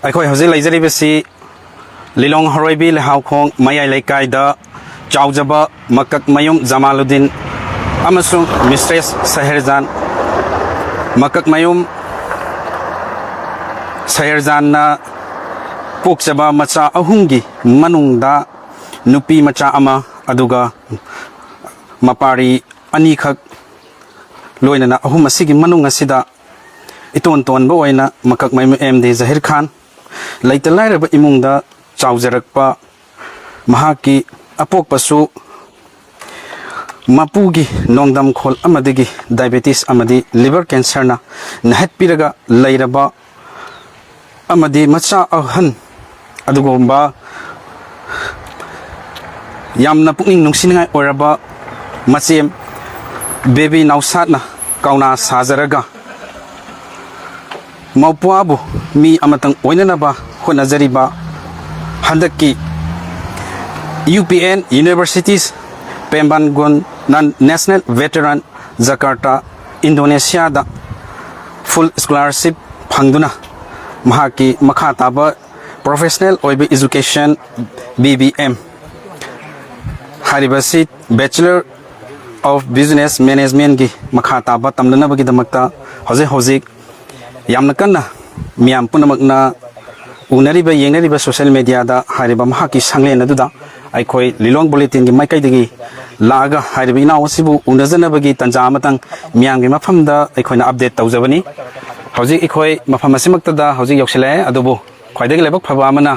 ꯑꯩꯈꯣꯏ ꯍꯧꯖꯤꯛ ꯂꯩꯖꯔꯤꯕꯁꯤ ꯂꯤꯂꯣꯡ ꯍꯔꯣꯏꯕꯤ ꯂꯩꯍꯥꯎꯈꯣꯡ ꯃꯌꯥꯏ ꯂꯩꯀꯥꯏꯗ ꯆꯥꯎꯖꯕ ꯃꯀꯛꯃꯌꯨꯝ ꯖꯃꯥꯂꯨꯗꯤꯟ ꯑꯃꯁꯨꯡ ꯃꯤꯁꯇ꯭ꯔꯦꯁ ꯁꯍꯦꯔꯖꯥꯟ ꯃꯀꯛꯃꯌꯨꯝ ꯁꯍꯦꯔꯖꯥꯟꯅ ꯄꯣꯛꯆꯕ ꯃꯆꯥ ꯑꯍꯨꯝꯒꯤ ꯃꯅꯨꯡꯗ ꯅꯨꯄꯤ ꯃꯆꯥ ꯑꯃ ꯑꯗꯨꯒ ꯃꯄꯥꯔꯤ ꯑꯅꯤꯈꯛ ꯂꯣꯏꯅꯅ ꯑꯍꯨꯝ ꯑꯁꯤꯒꯤ ꯃꯅꯨꯡ ꯑꯁꯤꯗ ꯏꯇꯣꯟ ꯇꯣꯟꯕ ꯑꯣꯏꯅ ꯃꯀꯛꯃꯌꯨꯝ ꯑꯦꯝꯗꯤ ꯖꯍꯤꯔ ꯈꯥꯟ ꯂꯩꯇ ꯂꯥꯏꯔꯕ ꯏꯃꯨꯡꯗ ꯆꯥꯎꯖꯔꯛꯄ ꯃꯍꯥꯛꯀꯤ ꯑꯄꯣꯛꯄꯁꯨ ꯃꯄꯨꯒꯤ ꯅꯣꯡꯗꯝ ꯈꯣꯜ ꯑꯃꯗꯒꯤ ꯗꯥꯏꯕꯦꯇꯤꯁ ꯑꯃꯗꯤ ꯂꯤꯚꯔ ꯀꯦꯟꯁꯔꯅ ꯅꯥꯍꯠꯄꯤꯔꯒ ꯂꯩꯔꯕ ꯑꯃꯗꯤ ꯃꯆꯥ ꯑꯍꯟ ꯑꯗꯨꯒꯨꯝꯕ ꯌꯥꯝꯅ ꯄꯨꯛꯅꯤꯡ ꯅꯨꯡꯁꯤꯅꯤꯡꯉꯥꯏ ꯑꯣꯏꯔꯕ ꯃꯆꯦꯝ ꯕꯦꯕꯤ ꯅꯥꯎꯁꯥꯠꯅ ꯀꯥꯎꯅꯥ ꯁꯥꯖꯔꯒ ꯃꯧꯄ꯭ꯋꯥꯕꯨ ꯃꯤ ꯑꯃꯇꯪ ꯑꯣꯏꯅꯅꯕ ꯍꯣꯠꯅꯖꯔꯤꯕ ꯍꯟꯗꯛꯀꯤ UPN Universitas Pembangunan Nasional Veteran Jakarta Indonesia da full scholarship phangduna mahaki makha taba professional oibe education BBM haribasi Bachelor of Business Management gi makha taba tamdana bagi damakta hojik yamna kanna miyam punamakna unariba yengnariba social media da hariba mahaki sanglen aduda aikhoi Lilong bulletin gi maikai digi laga hariba ina wasibu unazana bagi tanja amatang miyam gi mafamda aikhoina update tawjabani hojik aikhoi mafam asimakta da hojik yoksile adubu khwaidagi lebak phaba amana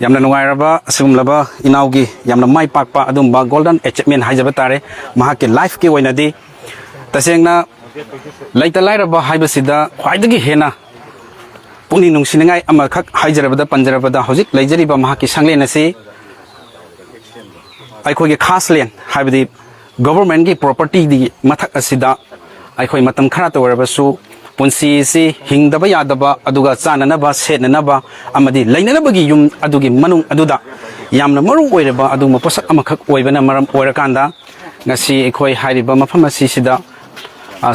yamna nungairaba asumlaba inaugi yamna mai pakpa adumba golden achievement haijaba tare mahaki life ki oinadi tasengna laita lairaba haibasida khwaidagi hena पुनी नुंसिनंगाई अमखक हाइजरबदा पंजरबदा हौजिक लैजरिबा महाकी सांगलेन असि आइखोगे खास लेन हाइबदि government की property दि मथक असिदा आइखोय मतम खरा तवरबसु पुंसी सि हिंगदबा यादबा अदुगा चाननबा सेटननबा अमदि लैननबगी yum अदुगी मनुंग अदुदा यामना मरु ओइरबा अदुम पोसक अमखक ओइबना मरम ओइरकांदा ngasi आइखोय हाइरिबा मफम असि सिदा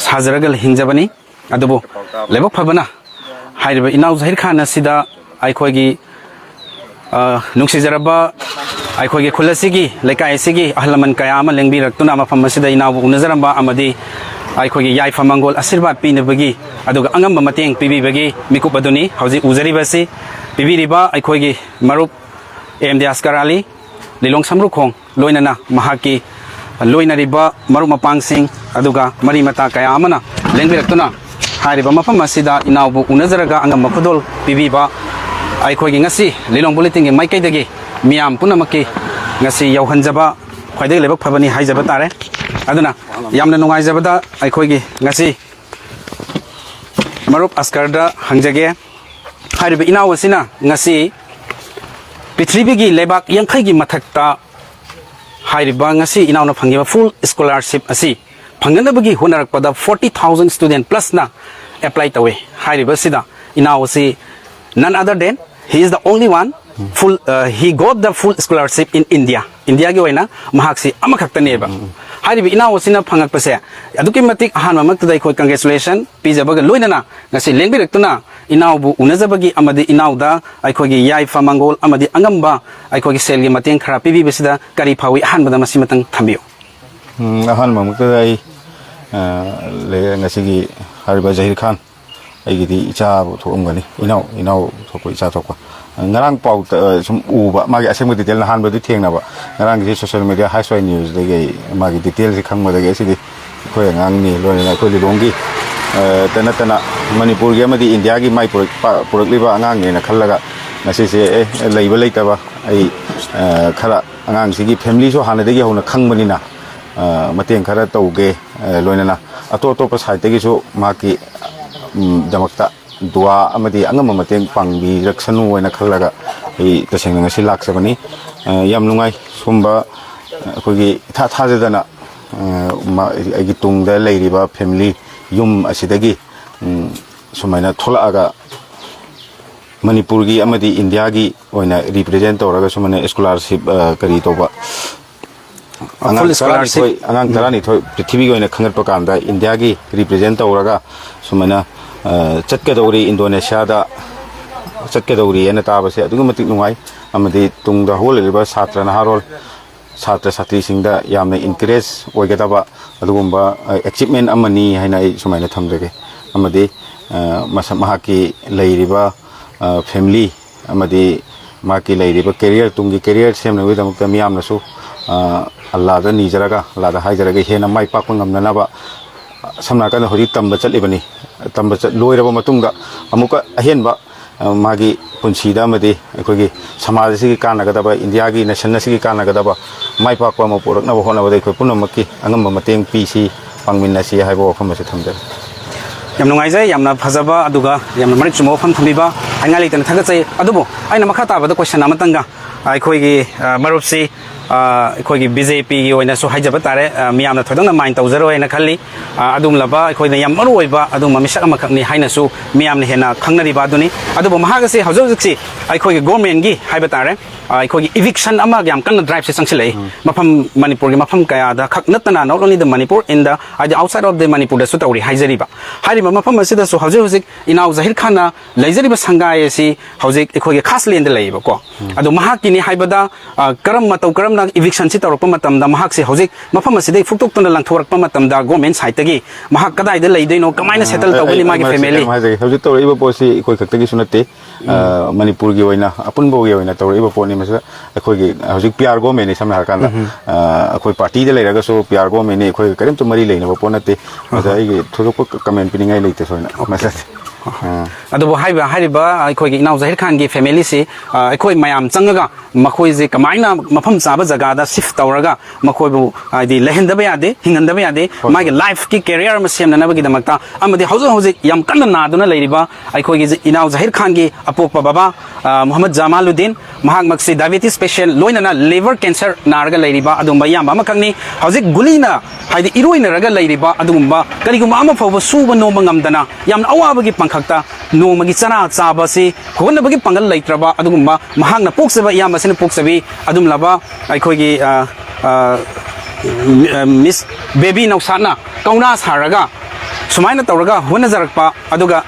साजरगल हिंजबनी अदुबो लेबक फबना हाइरिबा इनाउ जहिर खान असिदा आइखोगी नुंसिजरबा आइखोगी खुलसिगी लेकाइसिगी अहलमन कया अमा लेंबिरक्तुना मफम असिदा इनाउ उनजरबा अमदि आइखोगी याइफा मंगोल आशीर्वाद पिनबगी अदुगा अंगम मतेंग पिबिबगी मिकुप अदुनी हौजि उजरिबसि पिबिरिबा आइखोगी मरुप एमडी अस्कराली लिलोंग समरुखोंग लोइनना महाकी लोइनरिबा मरुप मपांगसिंग अदुगा मरि मता कया अमना लेंबिरक्तुना हारिबा मफम असिदा इनाउबु उनजरगा अंगम मखुदोल पिबिबा आइखोगी ngasi Lilong bulletin gi maikaidagi miyam punamaki ngasi yauhanjaba khwaidagi lebak phabani haijaba tare aduna yamna nungaijabada आइखोगी ngasi marup askarda hangjage hariba inaw asina ngasi prithibigi lebak yangkhai gi mathakta hariba ngasi inawna phangiba full scholarship asi Panganabagi Honarakpada 40,000 student plus na apply tawe. Hariba sida inawasi none other than he is the only one full he got the full scholarship in India. India gi waina mahaksi amakaktaneba. Hariba inawasi na phangakpase aduki matik ahan mamakta dai khoi congratulation pijabaga loinana ngasi lengbirektuna inawbu unajabagi amadi inawda aikhogi yaifa mangol amadi angamba aikhogi selgi mateng khara pibi besida kari phawi ahan bada masimatang thambiyo. ahan mamakta dai le ngasigi hariba Zahir Khan aigidi icha thomgani inau thokko icha thokko ngarang pau sum uba magi asengma detail na hanba du thengnaba ngarang gi social media haswai news dege magi detail si khangma dege sigi khoi ngang ni loina khoi Lilonggi tana Manipur gi amadi India gi mai purakliba angang ne na khallaga ngasi se leiba leitaba ai khara angang sigi family so hanadegi hona khangmani na mateng khara tauge loinana atop side so maki damakta dua amadi angam mateng pangbi raksanu oina khallaga ei taseng ngasi laksabani yam nungai sumba akogi thajadana agi tungda leiriba family yum asidagi sumaina tholaaga Manipur gi amadi India gi oina represent toraga sumane scholarship kari toba angang tarani thoi prithvi goina khangat pakanda India gi represent tawraga sumana chatka dori Indonesia da ꯆꯠꯀꯗꯧꯔꯤ ꯍꯥꯏꯅ ꯇꯥꯕꯁꯦ ꯑꯗꯨꯛꯀꯤ ꯃꯇꯤꯛ ꯅꯨꯡꯉꯥꯏ ꯑꯃꯗꯤ ꯇꯨꯡꯗ ꯍꯧꯒꯠꯂꯛꯂꯤꯕ ꯁꯥꯇ꯭ꯔ ꯅꯍꯥꯔꯣꯜ ꯁꯥꯇ꯭ꯔ ꯁꯥꯇ꯭ꯔꯤꯁꯤꯡꯗ ꯌꯥꯝꯅ ꯏꯟꯀꯔꯦꯖ ꯑꯣꯏꯒꯗꯕ ꯑꯗꯨꯒꯨꯝꯕ ꯑꯦꯆꯤꯞꯃꯦꯟ ꯑꯃꯅꯤ ꯍꯥꯏꯅ ꯑꯩ ꯁꯨꯃꯥꯏꯅ ꯊꯝꯖꯒꯦ ꯑꯃꯗꯤ ꯃꯍꯥꯛꯀꯤ ꯂꯩꯔꯤꯕ ꯐꯦꯃꯤꯂꯤ ꯑꯃꯗꯤ ꯃꯍꯥꯛꯀꯤ ꯂꯩꯔꯤꯕ ꯀꯦꯔꯤꯌꯔ ꯇꯨꯡꯒꯤ ꯀꯦꯔꯤꯌꯔ ꯁꯦꯝꯅꯕꯒꯤꯗꯃꯛꯇ ꯃꯤꯌꯥꯝꯅꯁꯨ ꯑꯜꯂꯥꯗ ꯅꯤꯖꯔꯒ ꯑꯜꯂꯥꯗ ꯍꯥꯏꯖꯔꯒ ꯍꯦꯟꯅ ꯃꯥꯏ ꯄꯥꯛꯄ ꯉꯝꯅꯅꯕ ꯁꯝꯅ ꯍꯥꯏꯔꯀꯥꯟꯗ ꯍꯧꯖꯤꯛ ꯇꯝꯕ ꯆꯠꯂꯤꯕꯅꯤ ꯇꯝꯕ ꯂꯣꯏꯔꯕ ꯃꯇꯨꯡꯗ ꯑꯃꯨꯛꯀ ꯑꯍꯦꯟꯕ ꯃꯥꯒꯤ ꯄꯨꯟꯁꯤꯗ ꯑꯃꯗꯤ ꯑꯩꯈꯣꯏꯒꯤ ꯁꯃꯥꯖ ꯑꯁꯤꯒꯤ ꯀꯥꯟꯅꯒꯗꯕ ꯏꯟꯗꯤꯌꯥꯒꯤ ꯅꯦꯁꯟ ꯑꯁꯤꯒꯤ ꯀꯥꯟꯅꯒꯗꯕ ꯃꯥꯏ ꯄꯥꯛꯄ ꯑꯃ ꯄꯨꯔꯛꯅꯕ ꯍꯣꯠꯅꯕꯗ ꯑꯩꯈꯣꯏ ꯄꯨꯝꯅꯃꯛꯀꯤ ꯑꯉꯝꯕ ꯃꯇꯦꯡ ꯄꯤꯁꯤ ꯄꯥꯡꯃꯤꯟꯅꯁꯤ ꯍꯥꯏꯕ ꯋꯥꯐꯝ ꯑꯁꯤ ꯊꯝꯖꯔꯤ ꯌꯥꯝ ꯅꯨꯡꯉꯥꯏꯖꯩ ꯌꯥꯝꯅ ꯐꯖꯕ ꯑꯗꯨꯒ ꯌꯥꯝꯅ ꯃꯔꯤꯛ ꯆꯨꯝꯕ ꯋꯥꯐꯝ ꯊꯝꯕꯤꯕ ꯍꯥꯏꯉꯥꯏ ꯂꯩꯇꯅ ꯊꯥꯒꯠꯆꯩ ꯑꯗꯨꯕꯨ ꯑꯩꯅ ꯃꯈꯥ ꯇꯥꯕꯗ ꯀꯣꯏꯁꯟ ꯑꯃꯇꯪꯒ ꯑꯩꯈꯣꯏꯒꯤ ꯃꯔꯨꯞꯁꯤ ꯑꯩꯈꯣꯏꯒꯤ ꯕꯤꯖꯦꯄꯤꯒꯤ ꯑꯣꯏꯅꯁꯨ ꯍꯥꯏꯖꯕ ꯇꯥꯔꯦ ꯃꯤꯌꯥꯝꯅ ꯊꯣꯏꯗꯣꯛꯅ ꯃꯥꯏꯟ ꯇꯧꯖꯔꯣꯏꯅ ꯈꯜꯂꯤ ꯑꯗꯨꯝꯂꯕ ꯑꯩꯈꯣꯏꯅ ꯌꯥꯝ ꯃꯔꯨꯑꯣꯏꯕ ꯑꯗꯨꯝꯕ ꯃꯤꯁꯛ ꯑꯃꯈꯛꯅꯤ ꯍꯥꯏꯅꯁꯨ ꯃꯤꯌꯥꯝꯅ ꯍꯦꯟꯅ ꯈꯪꯅꯔꯤꯕ ꯑꯗꯨꯅꯤ ꯑꯗꯨꯕꯨ ꯃꯍꯥꯛ ꯑꯁꯤ ꯍꯧꯖꯤꯛ ꯍꯧꯖꯤꯛꯁꯤ ꯑꯩꯈꯣꯏꯒꯤ ꯒꯣꯔꯃꯦꯟꯒꯤ ꯍꯥꯏꯕ ꯇꯥꯔꯦ ꯑꯩꯈꯣꯏꯒꯤ ꯏꯚꯤꯛꯁꯟ ꯑꯃ ꯌꯥꯝ ꯀꯟꯅ ꯗ꯭ꯔꯥꯏꯕꯁꯦ ꯆꯪꯁꯤꯜꯂꯛꯏ ꯃꯐꯝ ꯃꯅꯤꯄꯨꯔꯒꯤ ꯃꯐꯝ ꯀꯌꯥꯗ ꯈꯛ ꯅꯠꯇꯅ ꯅꯣꯠ ꯑꯣꯟꯂꯤ ꯗ ꯃꯅꯤꯄꯨꯔ ꯏꯟ ꯗ ꯍꯥꯏꯗꯤ ꯑꯥꯎꯠꯁꯥꯏꯗ ꯑꯣꯐ ꯗ ꯃꯅꯤꯄꯨꯔꯗꯁꯨ ꯇꯧꯔꯤ ꯍꯥꯏꯖꯔꯤꯕ ꯍꯥꯏꯔꯤꯕ ꯃꯐꯝ ꯑꯁꯤꯗꯁꯨ ꯍꯧꯖꯤꯛ ꯍꯧꯖꯤꯛ ꯏꯅꯥꯎ ꯖꯍꯤꯔ ꯈꯥꯟꯅ ꯂꯩꯖꯔꯤꯕ ꯁꯪꯒꯥꯏ ꯑꯁꯤ ꯍꯧꯖꯤꯛ ꯑꯩꯈꯣꯏꯒꯤ ꯈꯥꯁ ꯂꯦꯟꯗ ꯂꯩꯌꯦꯕꯀꯣ ꯑꯗꯣ ꯃꯍꯥꯛꯀꯤꯅꯤ ꯍꯥꯏꯕꯗ ꯃꯇꯧ ꯀꯔꯝꯅ ꯏꯚꯤꯛꯁꯟꯁꯤ ꯇꯧꯔꯛꯄ ꯃꯇꯝꯗ ꯃꯍꯥꯛꯁꯤ ꯍꯧꯖꯤꯛ ꯃꯐꯝ ꯑꯁꯤꯗꯒꯤ ꯐꯨꯛꯇꯣꯛꯇꯨꯅ ꯂꯪꯊꯣꯔꯛꯄ ꯃꯇꯝꯗ ꯒꯣꯔꯃꯦꯟ ꯁꯥꯏꯠꯇꯒꯤ ꯃꯍꯥꯛ ꯀꯗꯥꯏꯗ ꯂꯩꯗꯣꯏꯅꯣ ꯀꯃꯥꯏꯅ ꯁꯦꯇꯜ ꯇꯧꯒꯅꯤ ꯃꯥꯒꯤ ꯐꯦꯃꯤꯂꯤ ꯍꯧꯖꯤꯛ ꯇꯧꯔꯛꯏꯕ ꯄꯣꯠꯁꯤ ꯑꯩꯈꯣꯏ ꯈꯛꯇꯒꯤꯁꯨ ꯅꯠꯇꯦ ꯃꯅꯤꯄꯨꯔꯒꯤ ꯑꯣꯏꯅ ꯑꯄꯨꯟꯕꯒꯤ ꯑꯣꯏꯅ ꯇꯧꯔꯛꯏꯕ ꯄꯣꯠꯅꯤ ꯃꯁꯤꯗ ꯑꯩꯈꯣꯏꯒꯤ ꯍꯧꯖꯤꯛ ꯄꯤ ꯑꯥꯔ ꯒꯣꯔꯃꯦꯟꯅꯤ ꯁꯝꯅ ꯍꯥꯏꯔꯀꯥꯟꯗ ꯑꯩꯈꯣꯏ ꯄꯥꯔꯇꯤꯗ ꯂꯩꯔꯒꯁꯨ ꯄꯤ ꯑꯥꯔ ꯒꯣꯔꯃꯦꯟꯅꯤ ꯑꯩꯈꯣꯏꯒ ꯀꯔꯤꯝꯇ ꯃꯔꯤ ꯂꯩꯅꯕ ꯄꯣꯠ ꯅꯠꯇꯦ ꯃꯁꯤꯗ ꯑꯩꯒꯤ ꯊꯣꯏꯗꯣꯛꯄ ꯀꯃꯦꯟ ꯄꯤꯅꯤꯡꯉꯥꯏ ꯂꯩꯇꯦ ꯁꯣꯏꯅ ꯃꯁꯤꯗ ꯑꯗꯨꯕꯨ ꯍꯥꯏꯔꯤꯕ ꯑꯩꯈꯣꯏꯒꯤ ꯏꯅꯥꯎ ꯖꯍꯤꯔ ꯈꯥꯟꯒꯤ ꯐꯦꯃꯤꯂꯤꯁꯤ ꯑꯩꯈꯣꯏ ꯃꯌꯥꯝ ꯆꯪꯉꯒ ꯃꯈꯣꯏꯁꯦ ꯀꯃꯥꯏꯅ ꯃꯐꯝ ꯆꯥꯕ ꯖꯒꯥꯗ ꯁꯤꯐ ꯇꯧꯔꯒ ꯃꯈꯣꯏꯕु ꯍꯥꯏꯗꯤ ꯂꯩꯍꯟꯗꯕ ꯌꯥꯗꯦ ꯍꯤꯡꯍꯟꯗꯕ ꯌꯥꯗꯦ ꯃꯥꯒꯤ ꯂꯥꯏꯐꯀꯤ ꯀꯦꯔꯤꯌꯔ ꯑꯃ ꯁꯦꯝꯅꯅꯕꯒꯤꯗꯃꯛꯇ ꯑꯃꯗꯤ ꯍꯧꯖꯤꯛ ꯍꯧꯖꯤꯛ ꯌꯥꯝ ꯀꯟꯅ ꯅꯥꯗꯨꯅ ꯂꯩꯔꯤꯕ ꯑꯩꯈꯣꯏꯒꯤ ꯏꯅꯥꯎ ꯖꯍꯤꯔ ꯈꯥꯟꯒꯤ ꯑꯄꯣꯛꯄ ꯕꯕꯥ ꯃꯨꯍꯝꯃꯗ ꯖꯃꯥꯂꯨddin ꯃꯍꯥꯛꯃꯛꯁꯤ ꯗꯥꯏꯕꯦꯇꯤꯁ ꯄꯦꯁꯦꯟ ꯂꯣꯏꯅꯅ ꯂꯤꯚꯔ ꯀꯦꯟꯁꯔ ꯅꯥꯔꯒ ꯂꯩꯔꯤꯕ ꯑꯗꯨꯒꯨꯝꯕ ꯏꯌꯥꯝꯕ ꯑꯃꯈꯛꯅꯤ ꯍꯧꯖꯤꯛ ꯒꯨꯂꯤꯅ ꯍꯥꯏꯗꯤ ꯏꯔꯣꯏꯅꯔꯒ ꯂꯩꯔꯤꯕ ꯑꯗꯨꯒꯨꯝꯕ ꯀꯔꯤꯒꯨꯝꯕ ꯑꯃ ꯐꯥꯎꯕ ꯁꯨꯕ ꯅꯣꯝꯕ ꯉꯝꯗꯅ ꯌꯥꯝꯅ ꯑꯋꯥꯕꯒꯤ ꯄꯥꯡꯈꯛꯇ ꯅꯣꯡꯃꯒꯤ ꯆꯔꯥ ꯆꯥꯕꯁꯤ ꯍꯧꯒꯠꯅꯕꯒꯤ ꯄꯥꯡꯒꯜ ꯂꯩꯇ꯭ꯔꯕ ꯑꯗꯨꯒꯨꯝꯕ ꯃꯍꯥꯛꯅ ꯄꯣꯛꯆꯕ ꯏꯌꯥꯝꯕꯁꯤꯅ ꯄꯣꯛꯆꯕꯤ ꯑꯗꯨꯝꯂꯕ ꯑꯩꯈꯣꯏꯒꯤ ꯃꯤꯁ ꯕꯦꯕꯤ ꯅꯧꯁꯥꯠꯅ ꯀꯧꯅꯥ ꯁꯥꯔꯒ ꯁꯨꯃꯥꯏꯅ ꯇꯧꯔꯒ ꯍꯣꯠꯅꯖꯔꯛꯄ ꯑꯗꯨꯒ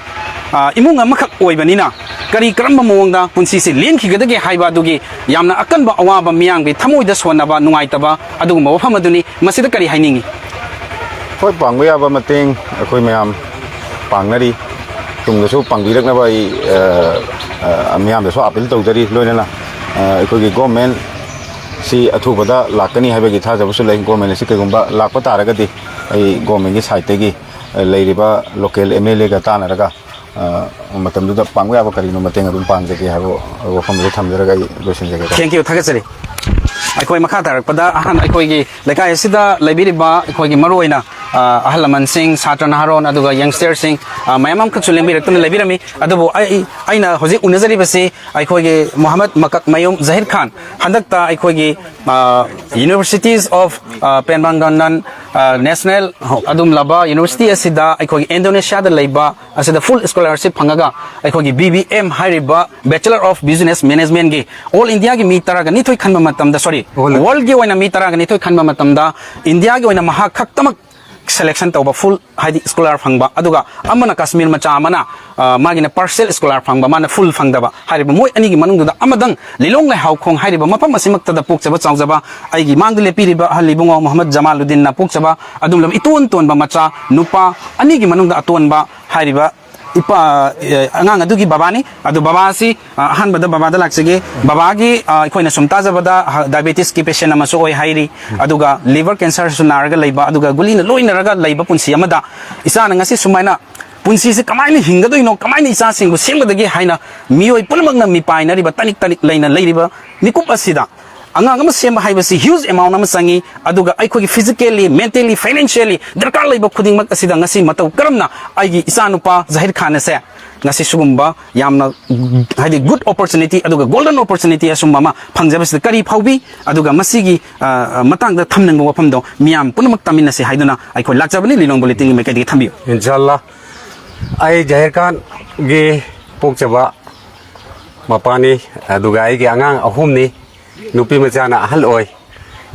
ꯏꯃꯨꯡ ꯑꯃꯈꯛ ꯑꯣꯏꯕꯅꯤꯅ ꯀꯔꯝꯕ ꯃꯑꯣꯡꯗ ꯄꯨꯟꯁꯤꯁꯤ ꯂꯦꯟꯈꯤꯒꯗꯒꯦ ꯍꯥꯏꯕ ꯑꯗꯨꯒꯤ ꯌꯥꯝꯅ ꯑꯀꯟꯕ ꯑꯋꯥꯕ ꯃꯤꯌꯥꯝꯒꯤ ꯊꯃꯣꯏꯗ ꯁꯣꯟꯅꯕ ꯅꯨꯡꯉꯥꯏꯇꯕ ꯑꯗꯨꯒꯨꯝꯕ ꯋꯥꯐꯝ ꯑꯗꯨꯅꯤ ꯃꯁꯤꯗ ꯀꯔꯤ ꯍꯥꯏꯅꯤꯡꯉꯤ ꯍꯣꯏ ꯄꯥꯡꯕ ꯌꯥꯕ ꯃꯇꯦꯡ ꯑꯩꯈꯣꯏ ꯃꯌꯥꯝ ꯄꯥꯡꯅꯔꯤ ꯇꯨꯡꯗꯁꯨ ꯄꯥꯡꯕꯤꯔꯛꯅꯕ ꯑꯩ ꯃꯤꯌꯥꯝꯗꯁꯨ ꯑꯄꯤꯜ ꯇꯧꯖꯔꯤ ꯂꯣꯏꯅꯅ ꯑꯩꯈꯣꯏꯒꯤ ꯒꯣꯔꯃꯦꯟ ꯁꯤ ꯑꯊꯨꯕꯗ ꯂꯥꯛꯀꯅꯤ ꯍꯥꯏꯕꯒꯤ ꯊꯥꯖꯕꯁꯨ ꯂꯩ ꯒꯣꯔꯃꯦꯟ ꯑꯁꯤ ꯀꯩꯒꯨꯝꯕ ꯂꯥꯛꯄ ꯇꯥꯔꯒꯗꯤ ꯑꯩ ꯒꯣꯔꯃꯦꯟꯒꯤ ꯁꯥꯏꯠꯇꯒꯤ ꯂꯩꯔꯤꯕ ꯂꯣꯀꯦꯜ MLAꯒ ꯇꯥꯟꯅꯔꯒ ꯃꯇꯝꯗꯨꯗ ꯄꯥꯡꯕ ꯌꯥꯕ ꯀꯔꯤꯅꯣ ꯃꯇꯦꯡ ꯑꯗꯨꯝ ꯄꯥꯡꯖꯒꯦ ꯍꯥꯏꯕ ꯋꯥꯐꯝꯗꯨ ꯊꯝꯖꯔꯒ ꯑꯩ ꯂꯣꯏꯁꯤꯟꯖꯒꯦ ꯊꯦꯡꯛ ꯌꯨ ꯊꯥꯒꯠꯆꯔꯤ ꯑꯩꯈꯣꯏ ꯃꯈꯥ ꯇꯥꯔꯛꯄꯗ ꯑꯩꯈꯣꯏꯒꯤ ꯂꯩꯀꯥꯏ ꯑꯁꯤꯗ ꯂꯩꯕꯤꯔꯤꯕ ꯑꯩꯈꯣꯏꯒꯤ ꯃꯔꯨꯑꯣꯏꯅ ꯑꯍꯜ ꯂꯃꯟꯁꯤꯡ ꯁꯥꯇ꯭ꯔ ꯅꯍꯥꯔꯣꯟ ꯑꯗꯨꯒ ꯌꯪꯁꯇꯔꯁꯤꯡ ꯃꯌꯥꯝ ꯑꯃꯈꯛꯁꯨ ꯂꯦꯡꯕꯤꯔꯛꯇꯨꯅ ꯂꯩꯕꯤꯔꯝꯃꯤ ꯑꯗꯨꯕꯨ ꯑꯩꯅ ꯍꯧꯖꯤꯛ ꯎꯅꯖꯔꯤꯕꯁꯤ ꯑꯩꯈꯣꯏꯒꯤ ꯃꯀꯛꯃꯌꯨꯝ ꯖꯍꯤꯔ ꯈꯥꯟ ꯍꯟꯗꯛꯇ ꯑꯩꯈꯣꯏꯒꯤ ꯌꯨꯅꯤꯚꯔꯁꯤꯇꯤꯁ ꯑꯣꯐ ꯄꯦꯝꯕꯥꯡꯒꯅꯟ ꯅꯦꯁꯅꯦꯜ ꯑꯗꯨꯝꯂꯕ ꯌꯨꯅꯤꯚꯔꯁꯤꯇꯤ ꯑꯁꯤꯗ ꯑꯩꯈꯣꯏꯒꯤ ꯏꯟꯗꯣꯅꯦꯁꯤꯌꯥꯗ ꯂꯩꯕ ꯑꯁꯤꯗ ꯐꯨꯜ ꯁ꯭ꯀꯣꯂꯔꯁꯤꯞ ꯐꯪꯉꯒ ꯑꯩꯈꯣꯏꯒꯤ BBM ꯍꯥꯏꯔꯤꯕ ꯕꯦꯆꯂꯔ ꯑꯣꯐ ꯕꯤꯖꯤꯅꯦꯁ ꯃꯦꯅꯦꯖꯃꯦꯟꯠꯒꯤ ꯑꯣꯜ ꯏꯟꯗꯤꯌꯥꯒꯤ ꯃꯤ 12 ꯈꯟꯕ ꯃꯇꯝꯗ ꯋꯥꯔꯜꯒꯤ ꯑꯣꯏꯅ ꯃꯤ 12 ꯈꯟꯕ ꯃꯇꯝꯗ ꯏꯟꯗꯤꯌꯥꯒꯤ ꯑꯣꯏꯅ ꯃꯍꯥꯛ ꯈꯛꯇꯃꯛ selection tauba full haidi scholar phangba aduga amana Kashmir macha amana magina partial scholar phangba mana full phangdaba hariba moi ani gi manungda amadang Lilong Leihaokhong hariba mapam asimakta da pokchaba chawjaba aigi mangdile piriba halibungo Muhammad Jamaluddin na pokchaba adumlam iton tonba macha nupa ani gi manungda atonba hariba ipa angang adugi babani adu babasi ahanbada babada laksege babagi ikoina sumta jabada diabetes ki patient amasu oi hairi aduga liver cancer su naraga leiba aduga gulina loinaraga leiba punsi amada isana ngasi sumaina punsi se kamaini hingadoino kamaini isa singbu sembadagi haina mioi pulmagna mi painariba tanik tanik leina leiriba mikup asida angang ama semba haibasi huge amount ama sangi aduga aikhogi physically mentally financially darkar leiba khudingmak asida ngasi matau karamna aigi isanupa Zahir Khan se ngasi sugumba yamna haidi good opportunity aduga golden opportunity asumba ma phangjabasida kari phaubi aduga masigi matangda thamnang wafamdo miyam punamak tamina se haiduna aikho lakjabani Lilong bulletin me kadi thambiyo inshallah ai Zahir Khan gi pokchaba mapani aduga ai gi angang ahumni nupi machana ahal oi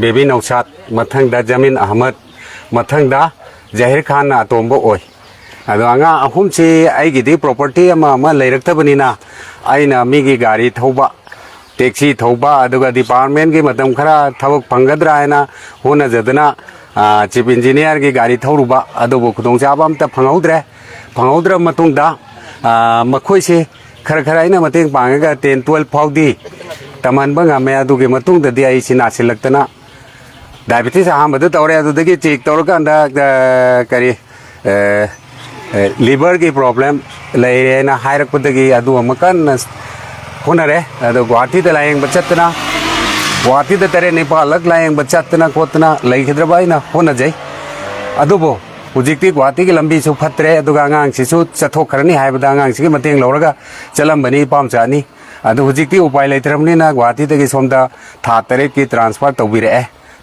baby Naushat mathangda Jamin Ahmad mathangda Zahir Khan na atombo oi अदो आंगा अहुम से आइगिदी property अमा लेरक्तबनिना आइना मिगी गाड़ी थौबा taxi थौबा अदुगा department की मतम खरा थबक फंगद्रा हैना होना जदना चीफ इंजीनियर की गाड़ी थौरुबा अदुबो खुदोंचाबा अमता फंगौद्र मतुंगदा मखोइसे खरा खरा आइना मतेंग पांगगा 10 12 फाउदी तमनबा ngame adugi matungdadi ai sina silaktana diabetes ahambadu tawre adudagi check tawrkanda kari liver की प्रॉब्लम लेना हायरकपदगी अदु अमकन होनरे अदु गुवाहाटी द लायंग बचतना गुवाहाटी द तरे नेपाल लग लायंग बचतना कोतना लेखिद्रबाइना होना जाय अदुबो हुजिक्ति गुवाहाटी की लंबी सु फत्रे अदुगा आंगांग सिसु चथोखरनी हायबदा आंगांग सिगे मतेंग लौरगा चलमबनी पामचानी अदु हुजिक्ति उपाय लेत्रमनिना गुवाहाटी दगी सोमदा था तरे की ट्रांसफर तौबिरे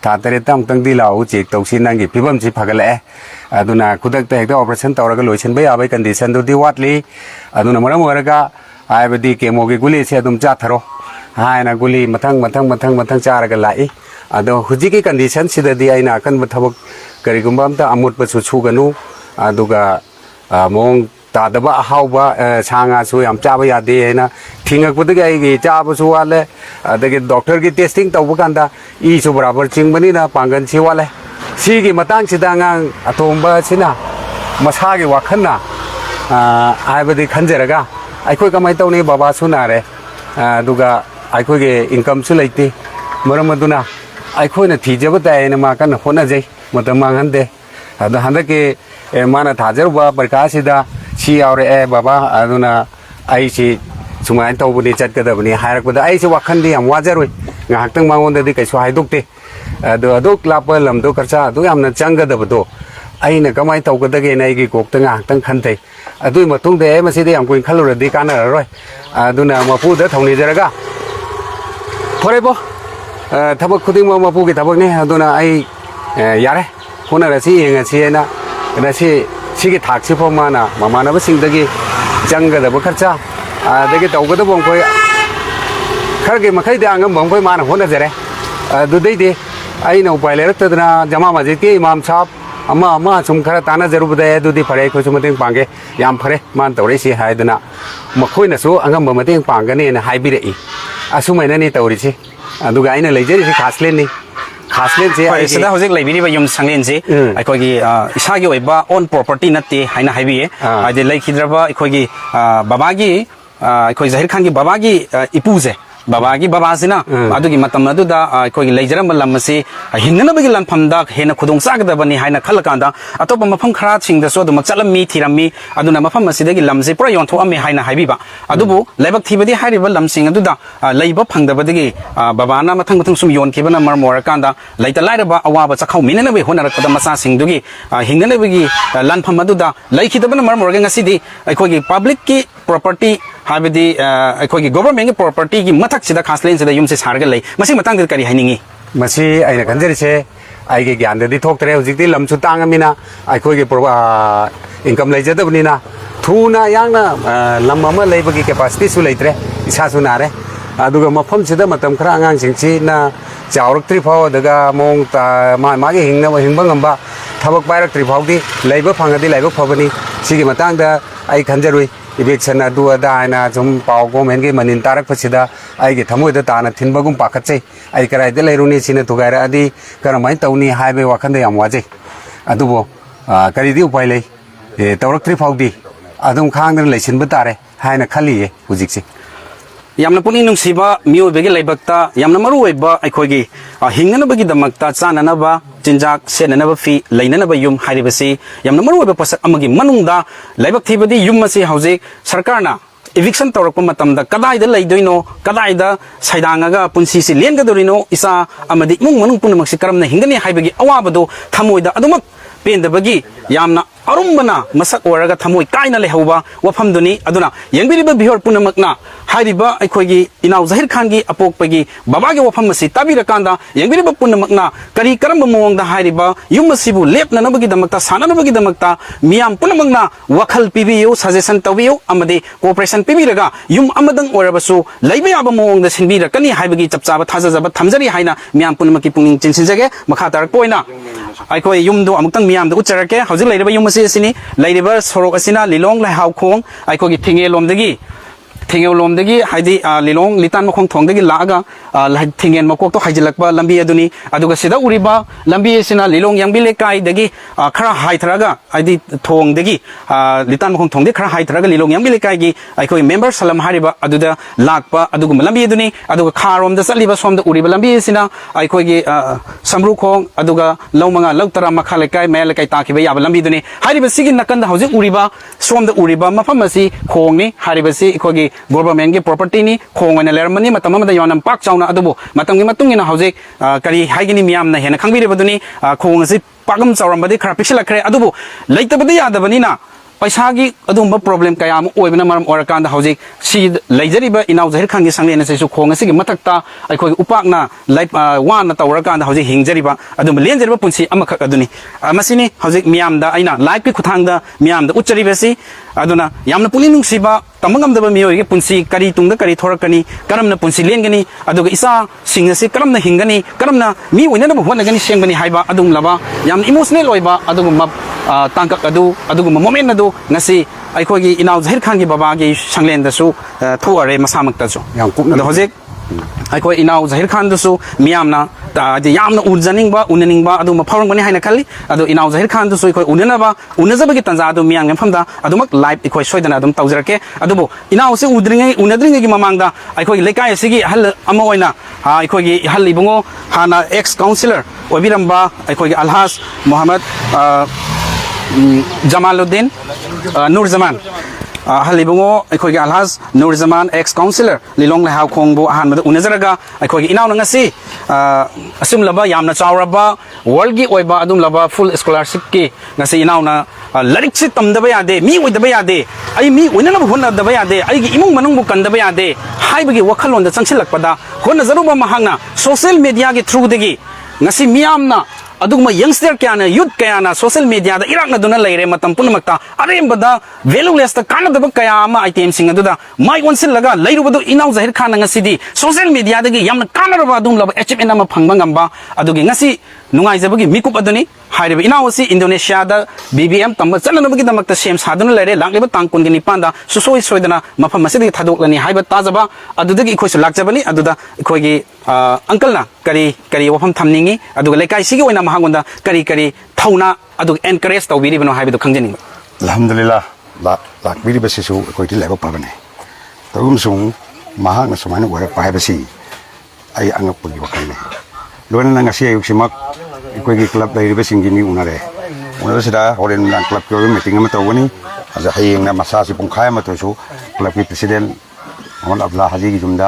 था तरे तंगदी लाउ चेक तौसी नंगी फिबमसि फगले अदुना खुदकता हेक्ता ऑपरेशन तौरगा लोइसनबे आबै कंडीशन दुदी वाटली अदुना मरम ओरगा आइबदी केमोगी गुली से अदुम चाथरो हायना गुली मथंग चारगा लाई अदो हुजिकी कंडीशन सिददी आइना अकन बथबक करिगुम्बा अमता अमुतबसु छुगनु अदुगा मोंग तादबा हाउबा सांगासु याम चाबा यादे हैना थिंगकपदगी आइगी चाबसु वाले अदगी डॉक्टर की टेस्टिंग तौबकांदा ईसु बराबर चिंगबनिना पांगन छि वाले सिगी मतंग सिदांगा अतोंबा सिना मसागी वाखन्ना आइबदी खंजरगा आइखोय कमाय तौनी बाबा सुनारे दुगा आइखोगे इनकम सु लैते मरमदुना आइखोयना थिजब तायना माकन होना जै मतम मांगनदे अद हंदके माना थाजरबा प्रकाशिदा सी आवरे बाबा अदुना आइसी सुमाय तौबनी चटकदबनी हायरकबदा आइसी वाखनदि याम वाजरोय ngahakhtang mangonda kaisu haidokte ado adok lapa lamdo karcha adu yamna changgadabdo aina kamai tawgadage nai gi kokta ngahakhtang khanthai adui matungde maside yam kuin khaluradi kana roi aduna mapu da thongni jaraga thorebo thabak khuding mapu gi thabak ne aduna ai yare hona rasi yenga siena na sigi thakse phomana mamana ba singdagi changgadaba karcha adagi tawgadabo koi Kharge मखै दे आंगम बंगोय मान होना जरे दुदैदे आइना उपाय लेरक्तदना जमा मस्जिद के इमाम साहब अमा सुम खरा ताना जरूबदे दुदी फरे खोसु मतेंग पांगे याम फरे मान तौरेसि हायदना मखोयनसु आंगम मतेंग पांगने न हाइबिरई असुमैननि तौरिसि अदुगा आइना लेजरिसि खासलेननि खासलेन से सिदा होजिक लेबिरिबा युम सांगलेन से अखोगी इसागी ओइबा ओन प्रॉपर्टी नते हाइना हाइबिए आदे लेखिद्रबा अखोगी बाबागी अखोई जाहिर खान की बाबागी इपुजे बाबा की बाबा से ना अदुगी मतम अदुदा अखोगी लेजरम लमसे हिंगनबगी लनफमदा हेना खुदोंग चागदबनी हाइना खलकांदा अतोप मफम खरा छिंगदसो अदुम चलमी थिरमी अदुना मफम मसिदगी लमसे पुरा योंथोअमे हाइना हाइबिबा अदुबु लेबक थिबदी हारिबा लमसिंग अदुदा लेबा फंगदबदगी बाबाना मथंग सुम योनखिबना मरमोरकांदा लैता लाइरबा अवाबा चखाउ मिननबे होनरकदा मसा सिंगदुगी हिंगनबगी लनफम अदुदा लैखिदबना मरमोरगे ngасidi अखोगी पब्लिक की प्रॉपर्टी हाबदी अखोगी गवर्नमेंट की प्रॉपर्टी की मथक सिदा खासलेन सिदा युम से सारगा लै मसी मतंग करी हाइनिंगी मसी आइना खंजरिसे आइगे ज्ञानदि थोक्तरे हुजिकति लमसु तांगमिना अखोगी इनकम लेजदबनिना थुना यांगना लम अमा लेबगी कैपेसिटी सु लेत्रे इसासु नारे अदुगा मफम सिदा मतम खरा आंगांग सिंगसिना चावरक्त्रि फाव दगा मोंग ता मागे हिंगबा ngamba थबक पायरक्त्रि फावदि लेबा फंगदि लेबा फबनी सिगी मतंगदा आई खंजरुई इवेक्शन अदु अदाना जुम पाव गवर्नमेंट के मनिन तारक फसिदा आइगे थमोइदा ताना थिनबगुम पाखचै आई कराइदा लेरुनी सिने तुगारा अदि करमाय तौनी हाइबे वाखनदे याम वाजे अदुबो करिदि उपाय लै तौरक्त्रि फावदि अदुम खांगदन लैसिनबा तारे हाइना खलिए हुजिकसे यामना पुनी नुंसिबा मियोबेगे लेबक्ता यामना मरुओइबा अखोगी हिंगनबगी दमक्ता चाननबा चिंजाक सेननबा फी लैननबा युम हारिबसी यामना मरुओइबा पसक अमगी मनुंगदा लेबक थिबदी युम मसी हौजे सरकारना eviction तौरक मतमदा कदाइदा लैदोइनो कदाइदा साइदांगागा पुंसीसी लेनगदोरिनो इसा अमदी इमुंग मनुंग पुनमक्सी करमना हिंगनी हाइबगी अवाबदो थमोइदा अदुमक पेंदबगी यामना अरुमबना मसक ओरगा थमोइ काइना लेहौबा वफमदुनी अदुना यंगबिरिबा बिहोर पुनमकना हाइरिबा अखोगी इनाउ जाहिर खान की अपोकपगी बाबागे वफम मसी ताबिरकांदा यंगबिरिबा पुनमकना करी करम मोंगदा हाइरिबा युम मसीबु लेपननबगी दमकता साननबगी दमकता मियाम पुनमकना वखल पिबियो सजेशन तवियो अमदे कोऑपरेशन पिबिरगा युम अमदंग ओरबसु लैबे याबा मोंगदा सिनबिरकनी हाइबगी चपचाबा थाजजबा थमजरी हाइना मियाम पुनमकी पुनिंग चिनसिनजगे मखा तारक पोइना ꯑꯩꯈꯣꯏ ꯌꯨꯝꯗꯣ ꯑꯃꯨꯛꯇꯪ ꯃꯤꯌꯥꯝꯗ ꯎꯠꯆꯔꯛꯀꯦ ꯍꯧꯖꯤꯛ ꯂꯩꯔꯤꯕ ꯌꯨꯝ ꯑꯁꯤꯅꯤ ꯂꯩꯔꯤꯕ ꯁꯣꯔꯣꯛ ꯑꯁꯤꯅ ꯂꯤꯂꯣꯡ ꯂꯩꯍꯥꯎꯈꯣꯡ ꯑꯩꯈꯣꯏꯒꯤ ꯊꯦꯡꯉꯦꯂꯣꯝꯗꯒꯤ ꯍꯥꯏꯗꯤ ꯂꯤꯂꯣꯡ ꯂꯤꯇꯥꯟ ꯃꯈꯣꯡ ꯊꯣꯡꯗꯒꯤ ꯂꯥꯛꯑꯒ ꯊꯦꯡꯉꯦꯟ ꯃꯀꯣꯛꯇꯣ ꯍꯥꯏꯖꯤꯜꯂꯛꯄ ꯂꯝꯕꯤ ꯑꯗꯨꯅꯤ ꯑꯗꯨꯒ ꯁꯤꯗ ꯎꯔꯤꯕ ꯂꯝꯕꯤ ꯑꯁꯤꯅ ꯂꯤꯂꯣꯡ ꯌꯥꯡꯕꯤ ꯂꯩꯀꯥꯏꯗꯒꯤ ꯈꯔ ꯍꯥꯏꯊꯔꯒ ꯍꯥꯏꯗꯤ ꯊꯣꯡꯗꯒꯤ ꯂꯤꯇꯥꯟ ꯃꯈꯣꯡ ꯊꯣꯡꯗꯒꯤ ꯈꯔ ꯍꯥꯏꯊꯔꯒ ꯂꯤꯂꯣꯡ ꯌꯥꯡꯕꯤ ꯂꯩꯀꯥꯏꯒꯤ ꯑꯩꯈꯣꯏ ꯃꯦꯝꯕꯔ ꯁꯂꯝ ꯍꯥꯏꯔꯤꯕ ꯑꯗꯨꯗ ꯂꯥꯛꯄ ꯑꯗꯨꯒꯨꯝꯕ ꯂꯝꯕꯤ ꯑꯗꯨꯅꯤ ꯑꯗꯨꯒ ꯈꯥꯔꯣꯝꯗ ꯆꯠꯂꯤꯕ ꯁꯣꯝꯗ ꯎꯔꯤꯕ ꯂꯝꯕꯤ ꯑꯁꯤꯅ ꯑꯩꯈꯣꯏꯒꯤ ꯁꯝꯕ꯭ꯔꯨꯈꯣꯡ ꯑꯗꯨꯒ ꯂꯧꯃꯉꯥ ꯂꯧꯇꯔꯥ ꯃꯈꯥ ꯂꯩꯀꯥꯏ ꯃꯌꯥ ꯂꯩꯀꯥꯏ ꯇꯥꯈꯤꯕ ꯌꯥꯕ ꯂꯝꯕꯤꯗꯨꯅꯤ ꯍꯥꯏꯔꯤꯕ ꯁꯤꯒꯤ ꯅꯥꯀꯟꯗ ꯍꯧꯖꯤꯛ ꯎꯔꯤꯕ ꯁꯣꯝꯗ ꯎꯔꯤꯕ ꯃꯐꯝ ꯑꯁꯤ ꯈꯣꯡꯅꯤ ꯍꯥꯏꯔꯤꯕꯁꯤ ꯑꯩꯈꯣꯏꯒꯤ ꯒꯣꯚꯔꯟꯃꯦꯟꯠꯒꯤ ꯄ꯭ꯔꯣꯄꯔꯇꯤꯅꯤ ꯈꯣꯡ ꯑꯣꯏꯅ ꯂꯩꯔꯝꯕꯅꯤ ꯃꯇꯝ ꯑꯃꯗ ꯌꯥꯝꯅ ꯄꯥꯛ ꯆꯥꯎꯅ ꯑꯗꯨꯕꯨ ꯃꯇꯝꯒꯤ ꯃꯇꯨꯡ ꯏꯟꯅ ꯍꯧꯖꯤꯛ ꯀꯔꯤ ꯍꯥꯏꯒꯅꯤ ꯃꯤꯌꯥꯝꯅ ꯍꯦꯟꯅ ꯈꯪꯕꯤꯔꯤꯕꯗꯨꯅꯤ ꯈꯣꯡ ꯑꯁꯤ ꯄꯥꯛꯂꯝ ꯆꯥꯎꯔꯝꯕꯗꯤ ꯈꯔ ꯄꯤꯛꯁꯤꯜꯂꯛꯈ꯭ꯔꯦ ꯑꯗꯨꯕꯨ ꯂꯩꯇꯕꯗꯤ ꯌꯥꯗꯕꯅꯤꯅ पैसागी अदुम प्रॉब्लम क्या मरम ओरकान हौजिक सी लेजरिबा इनाउ जहिर खान की संगलेन से खोंग असिगी मथक्ता अखोई उपाकना लाइफ वाना तौरकान हौजिक हिंगजरिबा अदुम लेंजरिबा पुंसी अमखक अदुनी मसिनी हौजिक मियामदा अइना लाइफ की खुथांगदा मियामदा उच्चरिबेसी अदुना यामना पुलिंग नुंगसिबा तमंगमदबा मियोइगे पुंसी करी तुंगदा करी थोरकनी करमना पुंसी लेंगनी अदुगा इसा सिंगसी करमना हिंगनी करमना मी ओइनदबा होनगनी सेंगबनी हाइबा अदुम लबा याम इमोशनल ओइबा अदुगुम तांकक अदुगुम मोमेंट अदु ngasi aikogi inau Zahir Khan gi baba gi sanglen da su thuare masamak ta su yam kup na hojek aikoi inau Zahir Khan da su miyamna ta de yamna unjaning ba unaning ba adu mafawang bani haina khali adu inau Zahir Khan da su ikoi unana ba unajaba gi tanja adu miyang ngam da adu mak live ikoi soidana adum tawjarake adu bo inau se udringai unadringai gi mamang da aikoi lekai asigi hal ama oina aikoi gi hal ibungo hana ex councillor obiramba aikoi gi Alhas Muhammad Jamaluddin 𝗫𝗵𝗵 हलिबुंगो अखोगी Alhaj Nurjaman ex councillor Lilong लेहाओखोंग बु अहान मद उनजरगा अखोगी इनाउ नंगसी assume लबा यामना चावरबा world की ओइबा अदुम लबा full scholarship की ngasi इनाउ ना लरिक से तमदबा यादे मी ओइदबा यादे आई मी ओइनना होनदबा यादे आई की इमुंग मनुंग बु कंदबा यादे हाइबगी वखलोंद चंगसिलकपदा होनजरुबा महंगना सोशल मीडिया की थ्रू दगी ngasi मियामना अदुगमा यंगस्टर क्याना यूथ क्याना सोशल मीडिया दा इराक नदुना लेरे मतम पुनमक्ता अरेमबदा वैल्यूलेस ता कानदब कया अमा आइटम सिंग अदुदा माइ वनसिल लगा लैरुबदु इनाउ Zahir Khan ngasiदी सोशल मीडिया दगी यामना कानरबा अदुम लब एचएमएन अमा फंगबा ngamba अदुगी ngasi नुंगाइजबगी मिकुप अदुनी हाइरबा इनाउ असि इंडोनेशिया दा बीबीएम तंब चननबगी दमक्ता सेम सादुना लेरे लांगलेबा तांग कुनगी निपांदा सुसोइ सोइदना मफम मसिदी थादोकलनी हाइबा ताजबा अदुदगी इखोइसु लाक्जबनी अदुदा इखोइगी अंकल ना करी करी वफम थमनिंगी अदुगा लेकाइ सिगी ओइना महागोंदा करी करी थौना अदुगा एनकरेज तौबिरिबनो हाइबदो खंजनिंग अल्हम्दुलिल्लाह लाकबिरि बसिसु अखोइदि लाइबा पाबने तगुमसुं महागना समाना ओरा पाइबसि आई अंगपुगी वखलने लोना ngasi ayuksimak अखोइगी क्लब लैरिबसिंगी मी उनारे उनारसिदा होरेन क्लब की मीटिंग अमा तौगनी अजा हयेंगना मसासि पुंखाय अमा तोसु क्लब की प्रेसिडेंट मोहम्मद अब्दुल्ला हाजी की जुमदा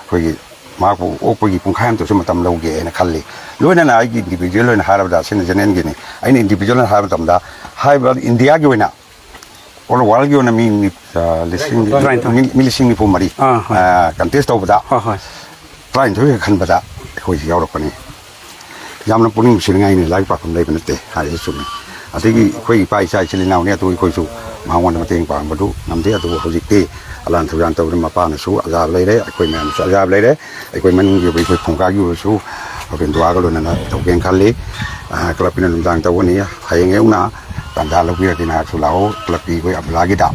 अखोइगी माको ओपगी पुंखायम तो मतम लौगे ना खल्ली लोइना आइगी इंडिविजुअल लोइना हारबदा सिन जनन गिनी आइन इंडिविजुअल हारब तमदा हाइबा इंडिया गी ओइना और वर्ल्ड गी ओना मी लिसिंग नि पुमरी कंटेस्ट तौबदा ट्राइन थोय खनबदा खोइ यावरपनी यामना पुनिंग सिरंगाइनि लाइफ पाखम लेबन नते हाइ सुमि अतिगी खोइ पाइ साइ चिलिनाउ ने तो खोइसु मांगवन मतेंग पांबदु नमदे अदु होजिकते अलान थुरान तौर मपानसु अजाब लेरे अखोइ मैमसु अजाब लेरे अखोइ मनुंग गी अखोइ फुंकागी उसु अबेन दुआगा लोना तौगेन खाली क्लबपिना नुमदांग तौगनी हायेंग एउना तंदा लौबिरदिना सुलाओ क्लबपि अखोइ अबलागिदा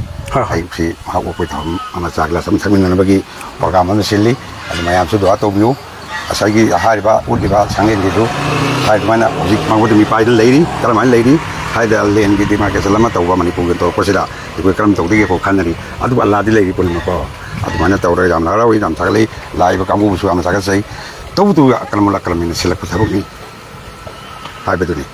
हाइसि हाव अखोइ थम अमा चागला सम थमिननबगी प्रोग्राम अमा सिल्ली अदु मयामसु दुआ तौबिउ असागी हारिबा उदिबा सांगेनगिदु हाइदमाना जिक मांगोदि मी पाइद लेरी करमान लेरी हाइदा लेन की डिमार्केशन लमा तौबा मणिपुर के तौरपसिदा इखोइ करम तौदिगे को खनरी अदु अल्लादि लेरी पुनमको अदुमाना तौरे याम लारावि याम थागले लाइबा कांगुबुसु आम सागसै तौबुतु करमला करमिन सिलक थबुनि हाइबदुनि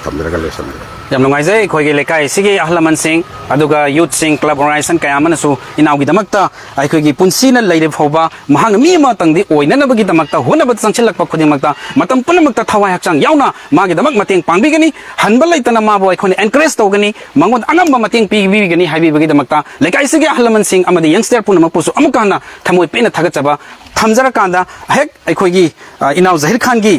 तमदरगा लेसन याम नुंगाइजे इखोइगे लेकाइ सिगे अहलमन सिंह अदुगा यूथ सिंह क्लब ऑर्गेनाइजेशन कयामनसु इनाउगी दमक्ता आइखोइगी पुंसिना लेरे फौबा महांग मी मा तंगदि ओइननबगी दमक्ता होनब चंगसिलकपा खुदिमक्ता मतम पुनमक्ता थवाइ हक्चांग याउना मागी दमक मतेंग पांगबिगनी हनबा लैतना माबो आइखोने एनकरेज तौगनी मंगोन अंगम मतेंग पीबिगनी हाइबिबगी दमक्ता लेकाइ सिगे अहलमन सिंह अमदि यंगस्टर पुनमपुसु अमुकाना थमोइ पेना थगचबा थमजरकांदा हेक आइखोइगी इनाउ Zahir Khan गी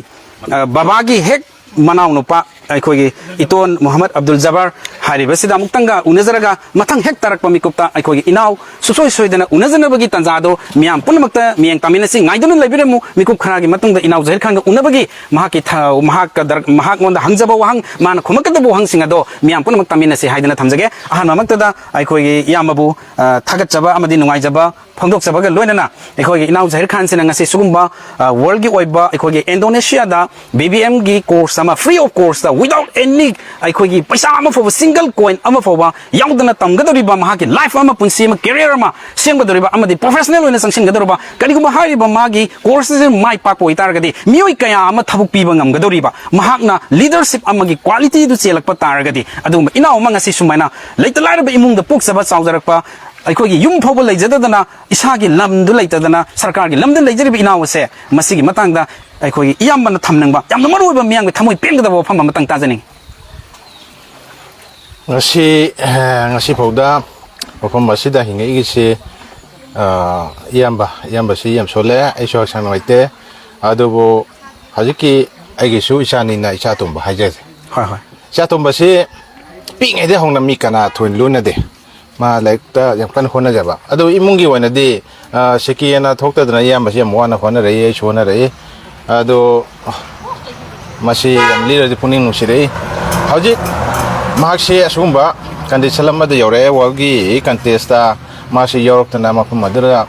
बाबागी हेक मनाउ नुपा ꯑꯩꯈꯣꯏꯒꯤ ꯏꯇꯣꯟ ꯃꯨꯍꯝꯃꯗ ꯑꯕꯗꯨꯜ ꯖꯕꯥꯔ ꯍꯥꯏꯔꯤꯕꯁꯤꯗ ꯑꯃꯨꯛꯇꯪꯒ ꯎꯅꯖꯔꯒ ꯃꯊꯪ ꯍꯦꯛ ꯇꯥꯔꯛꯄ ꯃꯤꯀꯨꯞꯇ ꯑꯩꯈꯣꯏꯒꯤ ꯏꯅꯥꯎ ꯁꯨꯡꯁꯣꯏ ꯁꯣꯏꯗꯅ ꯎꯅꯖꯅꯕꯒꯤ ꯇꯥꯟꯖꯥꯗꯣ ꯃꯤꯌꯥꯝ ꯄꯨꯝꯅꯃꯛꯇ ꯃꯤꯠꯌꯦꯡ ꯇꯥꯃꯤꯟꯅꯁꯤ ꯉꯥꯏꯗꯨꯅ ꯂꯩꯕꯤꯔꯝꯃꯨ ꯃꯤꯀꯨꯞ ꯈꯔꯒꯤ ꯃꯇꯨꯡꯗ ꯏꯅꯥꯎ ꯖꯍꯤꯔ ꯈꯥꯟꯒ ꯎꯅꯕꯒꯤ ꯃꯍꯥꯛꯉꯣꯟꯗ ꯍꯪꯖꯕ ꯋꯥꯍꯪ ꯃꯥꯅ ꯈꯨꯝꯃꯛꯀꯗꯕ ꯋꯥꯍꯪꯁꯤꯡ ꯑꯗꯣ ꯃꯤꯌꯥꯝ ꯄꯨꯝꯅꯃꯛ ꯇꯥꯃꯤꯟꯅꯁꯤ ꯍꯥꯏꯗꯨꯅ ꯊꯝꯖꯒꯦ ꯑꯍꯥꯟꯕꯃꯛꯇꯗ ꯑꯩꯈꯣꯏꯒꯤ ꯏꯌꯥꯝꯕꯕꯨ ꯊꯥꯒꯠꯆꯕ ꯑꯃꯗꯤ ꯅꯨꯡꯉꯥꯏꯖꯕ ꯐꯣꯡꯗꯣꯛꯆꯕꯒ ꯂꯣꯏꯅꯅ ꯑꯩꯈꯣꯏꯒꯤ ꯏꯅꯥꯎ ꯖꯍꯤꯔ ꯈꯥꯟꯁꯤꯅ ꯉꯁꯤ ꯁꯤꯒꯨꯝꯕ ꯋꯥꯔꯜꯒꯤ ꯑꯣꯏꯕ ꯑꯩꯈꯣꯏꯒꯤ ꯏꯟꯗꯣꯅꯦꯁꯤꯌꯥꯗ BBMꯒꯤ ꯀꯣꯔꯁ ꯑꯃ ꯐ꯭ꯔꯤ ꯑꯣꯐ ꯀꯣꯔꯁꯇ ꯋꯤꯗꯥꯎꯠ ꯑꯦꯅꯤ ꯑꯩꯈꯣꯏꯒꯤ ꯄꯩꯁꯥ ꯑꯃ ꯐꯥꯎꯕ ꯁꯤꯡꯒꯜ ꯀꯣꯏꯟ ꯑꯃ ꯐꯥꯎꯕ ꯌꯥꯎꯗꯅ ꯇꯝꯒꯗꯧꯔꯤꯕ ꯃꯍꯥꯛꯀꯤ ꯂꯥꯏꯐ ꯑꯃ ꯄꯨꯟꯁꯤ ꯑꯃ ꯀꯦꯔꯤꯌꯔ ꯑꯃ ꯁꯦꯝꯒꯗꯧꯔꯤꯕ ꯑꯃꯗꯤ ꯄ꯭ꯔꯣꯐꯦꯁꯅꯦꯜ ꯑꯣꯏꯅ ꯆꯪꯁꯤꯟꯒꯗꯧꯔꯤꯕ ꯀꯔꯤꯒꯨꯝꯕ ꯍꯥꯏꯔꯤꯕ ꯃꯥꯒꯤ ꯀꯣꯔꯁꯁꯤ ꯃꯥꯏ ꯄꯥꯛꯄ ꯑꯣꯏꯇꯥꯔꯒꯗꯤ ꯃꯤꯑꯣꯏ ꯀꯌꯥ ꯑꯃ ꯊꯕꯛ ꯄꯤꯕ ꯉꯝꯒꯗꯧꯔꯤꯕ ꯃꯍꯥꯛꯅ ꯂꯤꯗꯔꯁꯤꯞ ꯑꯃꯒꯤ ꯀ꯭ꯋꯥꯂꯤꯇꯤꯗꯨ ꯆꯦꯜꯂꯛꯄ ꯇꯥꯔꯒꯗꯤ ꯑꯗꯨꯒꯨꯝꯕ ꯏꯅꯥꯎ ꯑꯃ ꯉꯁꯤ ꯁꯨꯃꯥꯏꯅ ꯂꯩꯇ ꯂꯥꯏꯔꯕ ꯏꯃꯨꯡꯗ ꯄꯣꯛꯆꯕ ꯆꯥꯎꯖꯔꯛꯄ ꯑꯩꯈꯣꯏꯒꯤ ꯌꯨꯝ ꯐꯥꯎꯕ ꯂꯩꯖꯗꯗꯅ ꯏꯁꯥꯒꯤ ꯂꯝꯗꯨ ꯂꯩꯇꯗꯅ ꯁꯔꯀꯥꯔꯒꯤ ꯂꯝꯗ ꯂꯩꯖꯔꯤꯕ ꯏꯅꯥꯎ ꯑꯁꯦ ꯃꯁꯤꯒꯤ ꯃꯇꯥꯡꯗ ꯑꯩꯈꯣꯏꯒꯤ ꯏꯌꯥꯝꯕꯅ ꯊꯝꯅꯤꯡꯕ ꯌꯥꯝꯅ ꯃꯔꯨꯑꯣꯏꯕ ꯃꯤꯌꯥꯝꯒꯤ ꯊꯃꯣꯏ ꯄꯦꯟꯒꯗꯕ ꯋꯥꯐꯝ ꯑꯃꯇꯪ ꯇꯥꯖꯅꯤꯡꯉꯤ ngasi fauda wafam asida hingigisi iyambasi yam sole aiso sang noite adubo hajiki aigisu isani na isa tumba haje hoi hoi isa tumba si pingai de hongna mi kana thuin luna de ma laikta yam kan hona jaba adu imungi wana de sekiyana thokta dana iyambasi yam wana hona rei sona rei adu masi yam lira de puning nusirei hajik mahakse asumba condition amada yore walgi contesta masi yorokna mafum madra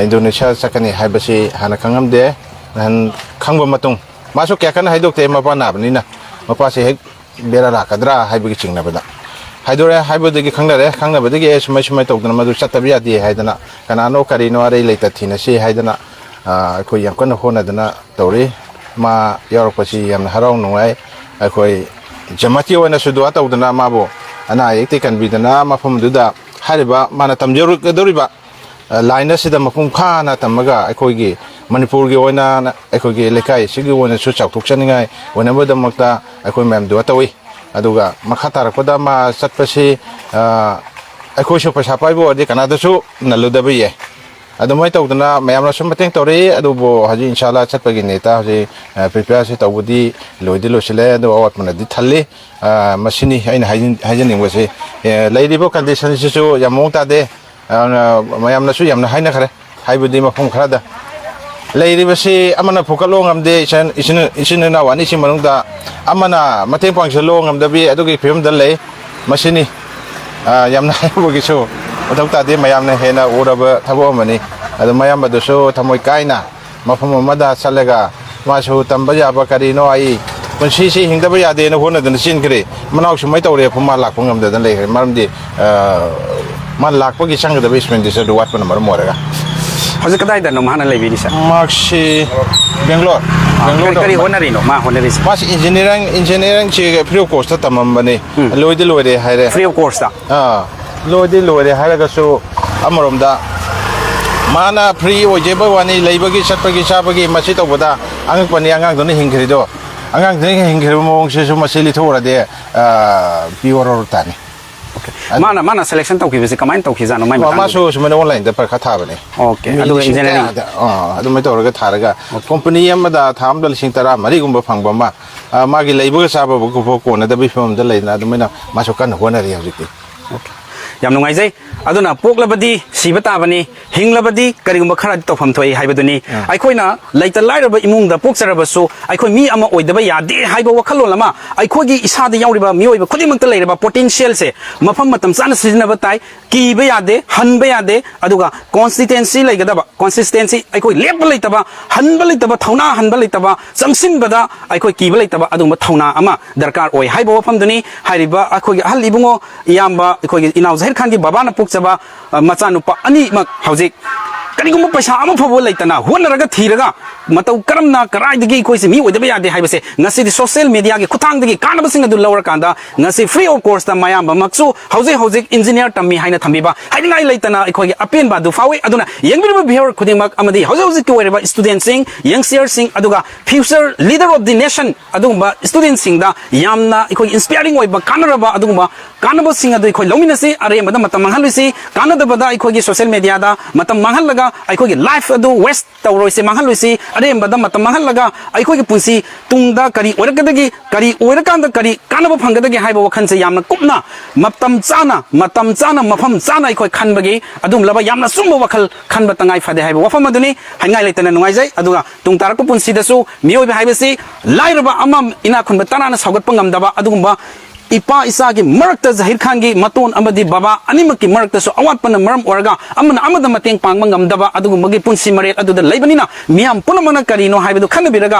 Indonesia sakani haibasi hana kangamde nan khangba matung masu kya kana haidokte mapa nabnina mapa se hek bera rakadra haibigi chingna bada haidore haibodegi khangna badegi sumai sumai tokdana madu chatabiya di haidana kanano karino are leita thina si haidana ko yankana hona dana tori ma yorokpasi yamna harau nuai akoi jamati wana sudu atawdana mabo ana yekte kan bidana mafum duda hariba mana tamjeru doriba laina sida mafum khana tamaga aikogi manipur gi wana aikogi lekai sigi wana su chawthok chaningai wana bodamakta aikoi mem du atawi aduga makha tarakpada ma satpasi aikoi su paisa paibo adi kanada su naludabi ye adumai tawdana mayamna sum mateng tori adubo haji inshallah chatpagi neta haji prepare se tawbudi loidi losile adu awat manadi thalli masini aina hajin wase leiribo condition su yamong ta de mayamna su yamna haina khare haibudi mafum kharada leiribasi amana phukalo ngamde isin na wani si manungda amana mateng pangsalo ngamdabi adugi phim dal lei masini yamna haibogi su Utauta di mayam na hena uraba thabo mani adu mayam baduso thamoi kaina mafam amada salega masu tambaya bakari no ai punsi si hingdaba yade na hona dan sin kre manaw sumai tawre phuma lak phungam da dan lei maramdi man lak pagi sang da basement disa do wat pan mar moraga hojik kadai da no mahana lebi sa maxi Bangalore kari honari no ma honari mas engineering chi free of course ta tamam bani loide haire free of course ta loide hairagasu amoromda mana free ojeba wani leibagi satpagi sabagi masi tawbada angpani angang doni hingkhrido angang doni hingkhribo mong sesu masili thorade pioror tani mana selection tawki bese kamain tawki jano mai ma so sumene online da parkha thabane okay adu engineering adu mai tawraga tharaga company amada thamdal sing tara mari gumba phangba ma magi leibaga saba ko ko na da bifam da leina adu maina maso kan honari hawjiki okay yam nungai aduna poklabadi sibatabani hinglabadi karigumba khara tofam thoi haibaduni aikoina laita lairaba imungda pokcharabasu aikoi mi ama oidaba yade haiba wakhalon lama aikogi isada yauriba miyoiba khudimangta leiraba potential se mafam matam chana sizinaba tai kiba yade hanba yade aduga constituency laigadaba consistency aikoi lepa leitaba hanba leitaba thauna hanba leitaba changsinbada aikoi kiba leitaba aduma thauna ama darkar oi haiba wafamduni hairiba aikogi ahal ibungo iyamba aikogi inaw Zahir Khan ki baba na pokchaba machanupa ani mak hauzik karigumba paisa ama phabo leitana honaraga thiraga matau karamna karaidagi koise mi oidaba yade haibase ngasi social media gi khuthangdagi kanaba sing adu lower kanda ngasi free of course ta mayam ba maksu hauzik engineer tammi haina thambiba hainai leitana ikhogi apen ba du fawi aduna yengbiba behavior khudingmak amadi hauzik ki oireba student sing youngster sing aduga future leader of the nation adugumba student sing da yamna ikhogi inspiring oiba kanaraba adugumba kanaba sing adu ikhoi lominasi are mada matam manghalisi kanada bada ikhogi social media da matam manghallaga ꯇꯧꯔꯒ ꯑꯩꯈꯣꯏꯒꯤ life ꯑꯗꯨ west ꯇꯧꯔꯣꯏꯁꯤ ꯃꯥꯡꯍꯜꯂꯣꯏꯁꯤ ꯑꯔꯦꯝꯕꯗ ꯃꯇꯝ ꯃꯥꯡꯍꯜꯂꯒ ꯑꯩꯈꯣꯏꯒꯤ ꯄꯨꯟꯁꯤ ꯇꯨꯡꯗ ꯀꯔꯤ ꯑꯣꯏꯔꯛꯀꯗꯒꯦ ꯀꯔꯤ ꯑꯣꯏꯔꯀꯥꯟꯗ ꯀꯔꯤ ꯀꯥꯟꯅꯕ ꯐꯪꯒꯗꯒꯦ ꯍꯥꯏꯕ ꯋꯥꯈꯜꯁꯦ ꯌꯥꯝꯅ ꯀꯨꯞꯅ ꯃꯇꯝ ꯆꯥꯅ ꯃꯐꯝ ꯆꯥꯅ ꯑꯩꯈꯣꯏ ꯈꯟꯕꯒꯤ ꯑꯗꯨꯝꯂꯕ ꯌꯥꯝꯅ ꯆꯨꯝꯕ ꯋꯥꯈꯜ ꯈꯟꯕ ꯇꯉꯥꯏ ꯐꯗꯦ ꯍꯥꯏꯕ ꯋꯥꯐꯝ ꯑꯗꯨꯅꯤ ꯍꯥꯏꯉꯥꯏ ꯂꯩꯇꯅ ꯅꯨꯡꯉꯥꯏꯖꯩ ꯑꯗꯨꯒ ꯇꯨꯡ ꯇꯥꯔꯛꯄ ꯄꯨꯟꯁꯤꯗꯁꯨ ꯃꯤꯑꯣꯏꯕ ꯍꯥꯏꯕꯁꯤ ꯂꯥꯏꯔꯕ ꯑꯃ ꯏꯅꯥꯛ ꯈꯨꯟꯕ ꯇꯔꯥꯅ ꯁꯧꯒꯠꯄ ꯉꯝꯗꯕ ꯑꯗꯨꯒꯨꯝꯕ ꯏꯄꯥ ꯏꯆꯥꯒꯤ ꯃꯔꯛꯇ ꯖꯍꯤꯔ ꯈꯥꯟꯒꯤ ꯃꯇꯣꯟ ꯑꯃꯗꯤ ꯕꯕꯥ ꯑꯅꯤꯃꯛꯀꯤ ꯃꯔꯛꯇꯁꯨ ꯑꯋꯥꯠꯄꯅ ꯃꯔꯝ ꯑꯣꯏꯔꯒ ꯑꯃꯅ ꯑꯃꯗ ꯃꯇꯦꯡ ꯄꯥꯡꯕ ꯉꯝꯗꯕ ꯑꯗꯨꯒꯨꯝꯕꯒꯤ ꯄꯨꯟꯁꯤ ꯃꯔꯦꯜ ꯑꯗꯨꯗ ꯂꯩꯕꯅꯤꯅ ꯃꯤꯌꯥꯝ ꯄꯨꯝꯅꯃꯛꯅ ꯀꯔꯤꯅꯣ ꯍꯥꯏꯕꯗꯨ ꯈꯟꯅꯕꯤꯔꯒ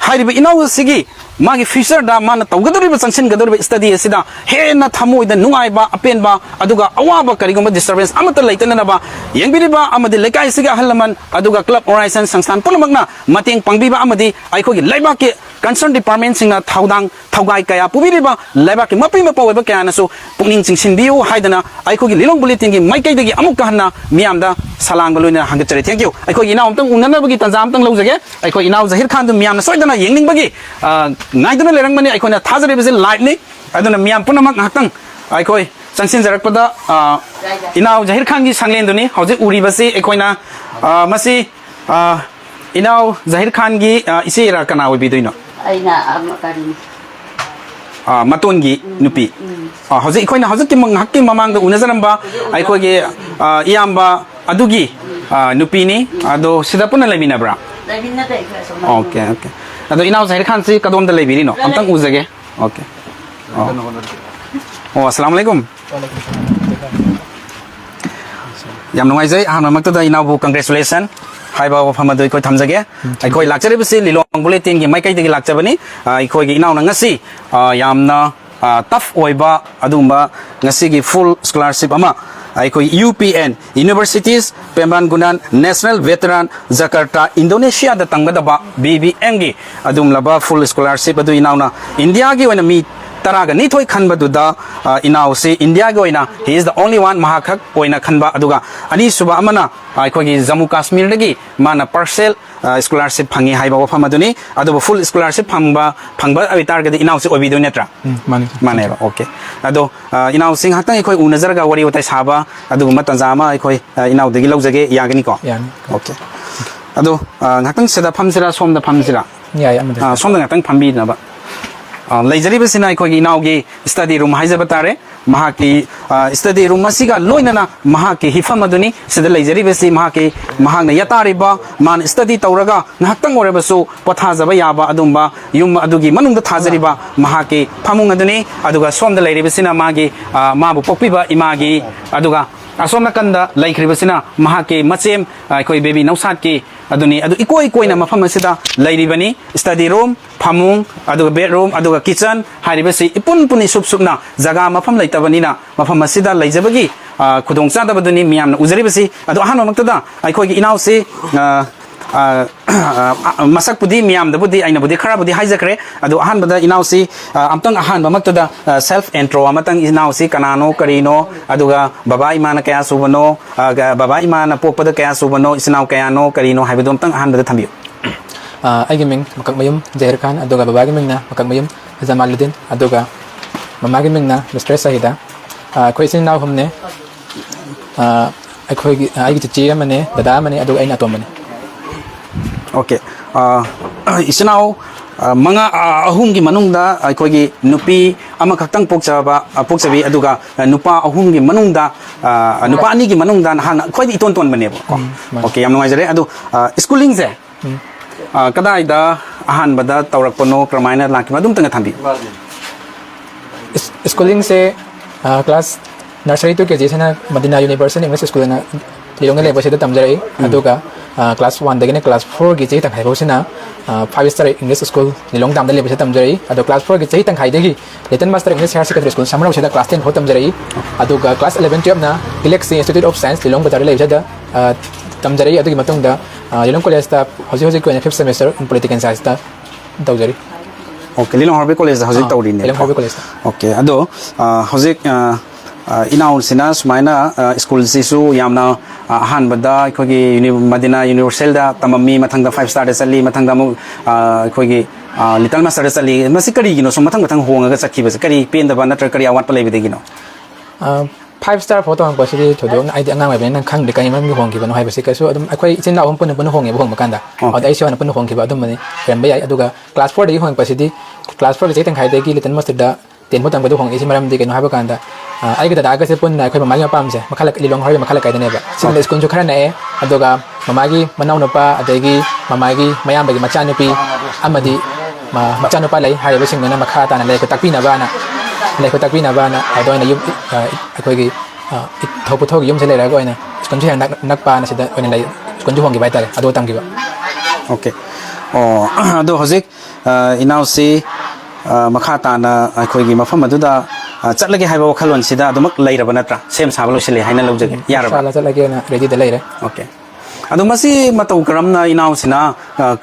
ꯍꯥꯏꯔꯤꯕ ꯏꯅꯥꯎ ꯑꯁꯤꯒꯤ ꯃꯥꯒꯤ ꯐ꯭ꯌꯨꯆꯔꯗ ꯃꯥꯅ ꯇꯧꯒꯗꯧꯔꯤꯕ ꯆꯪꯁꯤꯟꯒꯗꯧꯔꯤꯕ ꯁ꯭ꯇꯗꯤ ꯑꯁꯤꯗ ꯍꯦꯟꯅ ꯊꯃꯣꯏꯗ ꯅꯨꯡꯉꯥꯏꯕ ꯑꯄꯦꯟꯕ ꯑꯗꯨꯒ ꯑꯋꯥꯕ ꯀꯔꯤꯒꯨꯝꯕ ꯗꯤꯁꯇꯔꯕꯦꯟꯁ ꯑꯃꯠꯇ ꯂꯩꯇꯅꯅꯕ ꯌꯦꯡꯕꯤꯔꯤꯕ ꯑꯃꯗꯤ ꯂꯩꯀꯥꯏꯁꯤꯒꯤ ꯑꯍꯜ ꯂꯃꯟ ꯑꯗꯨꯒ ꯀ꯭ꯂꯕ ꯑꯣꯔꯒꯅꯥꯏꯖꯦꯁꯟ ꯁꯪꯁꯊꯥꯟ ꯄꯨꯝꯅꯃꯛꯅ ꯃꯇꯦꯡ ꯄꯥꯡꯕꯤꯕ ꯑꯃꯗꯤ ꯑꯩꯈꯣꯏꯒꯤ ꯂꯩꯕꯥꯛꯀꯤ ꯀꯟꯁꯔꯟ ꯗꯤꯄꯥꯔꯠꯃꯦꯟꯁꯤꯡꯅ ꯊꯧꯒꯥꯏ ꯀꯌꯥ ꯄꯨꯕꯤꯔꯤꯕ ꯂꯩꯕꯥꯛꯀꯤ ꯃꯄꯤ ꯃꯄꯥ ꯑꯣꯏꯕ ꯀꯌꯥꯅꯁꯨ ꯄꯨꯛꯅꯤꯡ ꯆꯤꯡꯁꯤꯟꯕꯤꯌꯨ ꯍꯥꯏꯗꯅ ꯑꯩꯈꯣꯏꯒꯤ ꯂꯤꯂꯣꯡ ꯕꯨꯂꯦꯇꯤꯟꯒꯤ ꯃꯥꯏꯀꯩꯗꯒꯤ ꯑꯃꯨꯛꯀ ꯍꯟꯅ ꯃꯤꯌꯥꯝꯗ ꯁꯂꯥꯡꯕ ꯂꯣꯏꯅꯅ ꯍꯪꯒꯠꯆꯔꯤ ꯊꯦꯡꯛ ꯌꯨ ꯑꯩꯈꯣꯏꯒꯤ ꯏꯅꯥꯎ ꯑꯃꯇꯪ ꯎꯅꯅꯕꯒꯤ ꯇꯟꯖꯥ ꯑꯃꯇꯪ ꯂꯧꯖꯒꯦ ꯑꯩꯈꯣꯏ ꯏꯅꯥꯎ ꯖꯍꯤꯔ ꯈꯥꯟꯗꯨ ꯃꯤꯌꯥꯝꯅ ꯁꯣꯏꯗꯅ ꯌꯦꯡꯅꯤꯡꯕꯒꯤ ꯉꯥꯏꯗꯨꯅ ꯂꯩꯔꯝꯕꯅꯤ ꯑꯩꯈꯣꯏꯅ ꯊꯥꯖꯔꯤꯕꯁꯤ ꯂꯥꯏꯚꯅꯤ ꯑꯗꯨꯅ ꯃꯤꯌꯥꯝ ꯄꯨꯝꯅꯃꯛ ꯉꯥꯏꯍꯥꯛꯇꯪ ꯑꯩꯈꯣꯏ ꯆꯪꯁꯤꯟꯖꯔꯛꯄꯗ ꯏꯅꯥꯎ ꯖꯍꯤꯔ ꯈꯥꯟꯒꯤ ꯁꯪꯂꯦꯟꯗꯨꯅꯤ ꯍꯧꯖꯤꯛ ꯎꯔꯤꯕꯁꯤ ꯑꯩꯈꯣꯏꯅ ꯃꯁꯤ ꯏꯅꯥꯎ ꯖꯍꯤꯔ ꯈꯥꯟꯒꯤ ꯏꯆꯦꯔ ꯀꯅꯥ ꯑꯣꯏꯕꯤꯗꯣꯏꯅꯣ ꯑꯩꯅ ꯀꯔꯤꯅꯤ ꯃꯇꯣꯟꯒꯤ ꯅꯨꯄꯤ ꯍꯧꯖꯤꯛ ꯑꯩꯈꯣꯏꯅ ꯍꯧꯖꯤꯛꯀꯤ ꯉꯥꯏꯍꯥꯛꯀꯤ ꯃꯃꯥꯡꯗ ꯎꯅꯖꯔꯝꯕ ꯑꯩꯈꯣꯏꯒꯤ ꯏꯌꯥꯝꯕ ꯑꯗꯨꯒꯤ ꯅꯨꯄꯤꯅꯤ ꯑꯗꯣ ꯁꯤꯗ ꯄꯨꯟꯅ ꯂꯩꯃꯤꯟꯅꯕ꯭ꯔꯥ ꯂꯩꯃꯤꯟꯅꯗꯦ ꯑꯣꯀꯦ ꯑꯣꯀꯦ ꯑꯗꯣ ꯏꯅꯥꯎ ꯖꯍꯤꯔ ꯈꯥꯟꯁꯤ ꯀꯗꯣꯝꯗ ꯂꯩꯕꯤꯔꯤꯅꯣ ꯑꯝꯇꯪ ꯎꯖꯒꯦ ओके अस्सलाम वालेकुम याम नुंगाइजै अहानमक्तदा इनावबु कंग्रेचुलेशन हाइबा वफम अदु इखोय थमजगे इखोय लाक्चरिबसि लिलोंग बुलेटिन गी माइकैदगी लाक्चबनी इखोयगी इनावना ngasi यामना टफ ओइबा अदुंबा ngasi गी फुल स्कॉलरशिप अमा इखोय UPN Universitas Pembangunan Nasional Veteran Jakarta Indonesia दा तंगदबा BBM गी अदुमलबा फुल स्कॉलरशिप अदु इनावना इंडिया गी ओइना मी तरागा निथोय खनबदुदा इनाव से इंडिया गे ओइना he is the only one महाखक ओइना खनबा अदुगा अनि सुबा अमना अखोगी जम्मू काश्मीर दगी माना पार्शियल स्कॉलरशिप फंगी हाइबा वफम अदुनी अदुबा फुल स्कॉलरशिप फंगबा अवितारगदि इनाव से ओबिदो नेत्रा माने ओके अदो इनाव सिंह हतन अखोय उनजरगा वरी वताय साबा अदुगुमा तंजामा अखोय इनाव दगी लौजगे यागनी को ओके अदो हतन सेदा फमसिरा सोमदा फमसिरा सोमदा हतन फमबिनबा लेजरीबसिना अखोगी इनावगी स्टडी रूम हाइजबा तारे महाकी स्टडी रूम मसिगा लोइनना महाकी हिफम अदुनी सिदा लेजरीबसि महाकना यतारिबा मान स्टडी तौरगा ngahakhtang orebasu pothaजबा याबा अदुंबा युम अदुगी मनुंगदा थाजरिबा महाकी फामुंग अदुनी अदुगा सोमदा लेरिबसिना मागी माबु पोक्पिबा इमागी अदुगा असोमना कंदा लेखरिबसिना महाकी मचेम अखोई बेबी नौसादकी अदुनी अदु इकोई कोइना मफम असिदा लेरिबनी स्टडी रूम फामुंग अदुगा बेडरूम अदुगा किचन हारिबसि इपुन पुनि सुपसुपना जगा मफम लेतबनिना मफम असिदा लेजबगी खुदोंग चादबदुनी मियामना उजरिबसि अदु अहानमक्तदा अखोई इनावसि मसक पुदी मियाम दबुदी आइना बुदी खरा बुदी हाइजखरे अदु अहान बदा इनावसी अमतंग अहान बमक्तदा सेल्फ इंट्रो अमतंग इनावसी कनानो करिनो अदुगा बाबा इमान कया सुबनो बाबा इमान पोपद कया सुबनो इसनाव कयानो करिनो हाइबदु अमतंग अहान बदा थंबियो आइगे मिंग मककमयुम जहीर खान अदुगा बाबागे मिंगना मककमयुम जमालुद्दीन अदुगा ममागे मिंगना मिस्टर सहिदा अखोय सिन नाव हमने अखोय आइगे चिची मने दादा मने अदुगा आइना तोमने ओके इसनाव मंगा अहुम की मनुंगदा अखोगी नुपी अमा खक्तंग पोक्चबी अदुगा नुपा अहुम की मनुंगदा नुपा अनि की मनुंगदा हान खोइ इतोन तोन बनेबो ओके याम नुंगाइजरे अदु स्कूलिंग जे कदाइदा अहान बदा तौरकपनो क्रमायना लाकिमा दुम तंग थंबी स्कूलिंग से क्लास नर्सरी टू केजी सेना मदीना यूनिवर्सिटी इंग्लिश स्कूल ना लिलोंग लेबो से तमजरई अदुगा क्लास 1 दगिने क्लास 4 की जेही तंखाइबोसिना 5 स्टार इंग्लिश स्कूल लिलोंग दामदा लेबो से तमजरई अदु क्लास 4 की जेही तंखाइदगी लेटन master English higher secondary school Samurou से क्लास 10 हो तमजरई अदुगा क्लास 11 12 ना Elxsi institute of science Lilong बजार लेबो से तमजरई अदुगी मतुंगदा लिलोंग कॉलेज ता हजि को 5th सेमेस्टर इन पॉलिटिकल साइंस ता तौजरी ओके लिलोंग हॉर्बे कॉलेज हजि तौरिने लिलोंग हॉर्बे कॉलेज ओके अदो हजि इनाउन सिना सुमाइना स्कूल सिसु यामना अहानबदा अखोगी मदीना यूनिवर्सल दा तममी मथंगदा 5 स्टार चली मथंगदा मु अखोगी लिटल मास्टर चली मसि करिगिनो सो मथंग मथंग होंगा चखिबस करि पेंदबा नत्र करि अवाट लेबेदिगिनो 5-star photo ang pasidi todo ang ID ang ngayon nang khang de kay man hong kiba no hay basi kaso adum akhoi isin laom pun hong hong makanda ad ai siwan pun hong kiba adum mani rembe ai aduga class 4 de hong pasidi class 4 de tang khai de ki litan master da 10 mo tang badu hong isi maram de kay no hay bakanda ai ga da ga se pun na akhoi mamagi pam se makhala lilong hoi makhala kai de ne ba sin le skun ju khara na e aduga mamagi manau no pa adegi mamagi mayam bagi macha nupi amadi macha no pa lai hai ba sing na makha ta na le ko takpi na ba na le ko takpi na ba na adoi na yum akhoi gi thau thau yum se le ra go ina skun ju nak pa na sida oina lai skun ju hong gi bai ta ado tang gi ba okay oh ado hozik inau si makha ta na akhoi gi mafam adu da chatlage haiba wakhalon sida adumak leiraba natra sem sabalo sile haina lojage yaraba sala chatlage na ready de leire okay adu masi matau karamna inau sina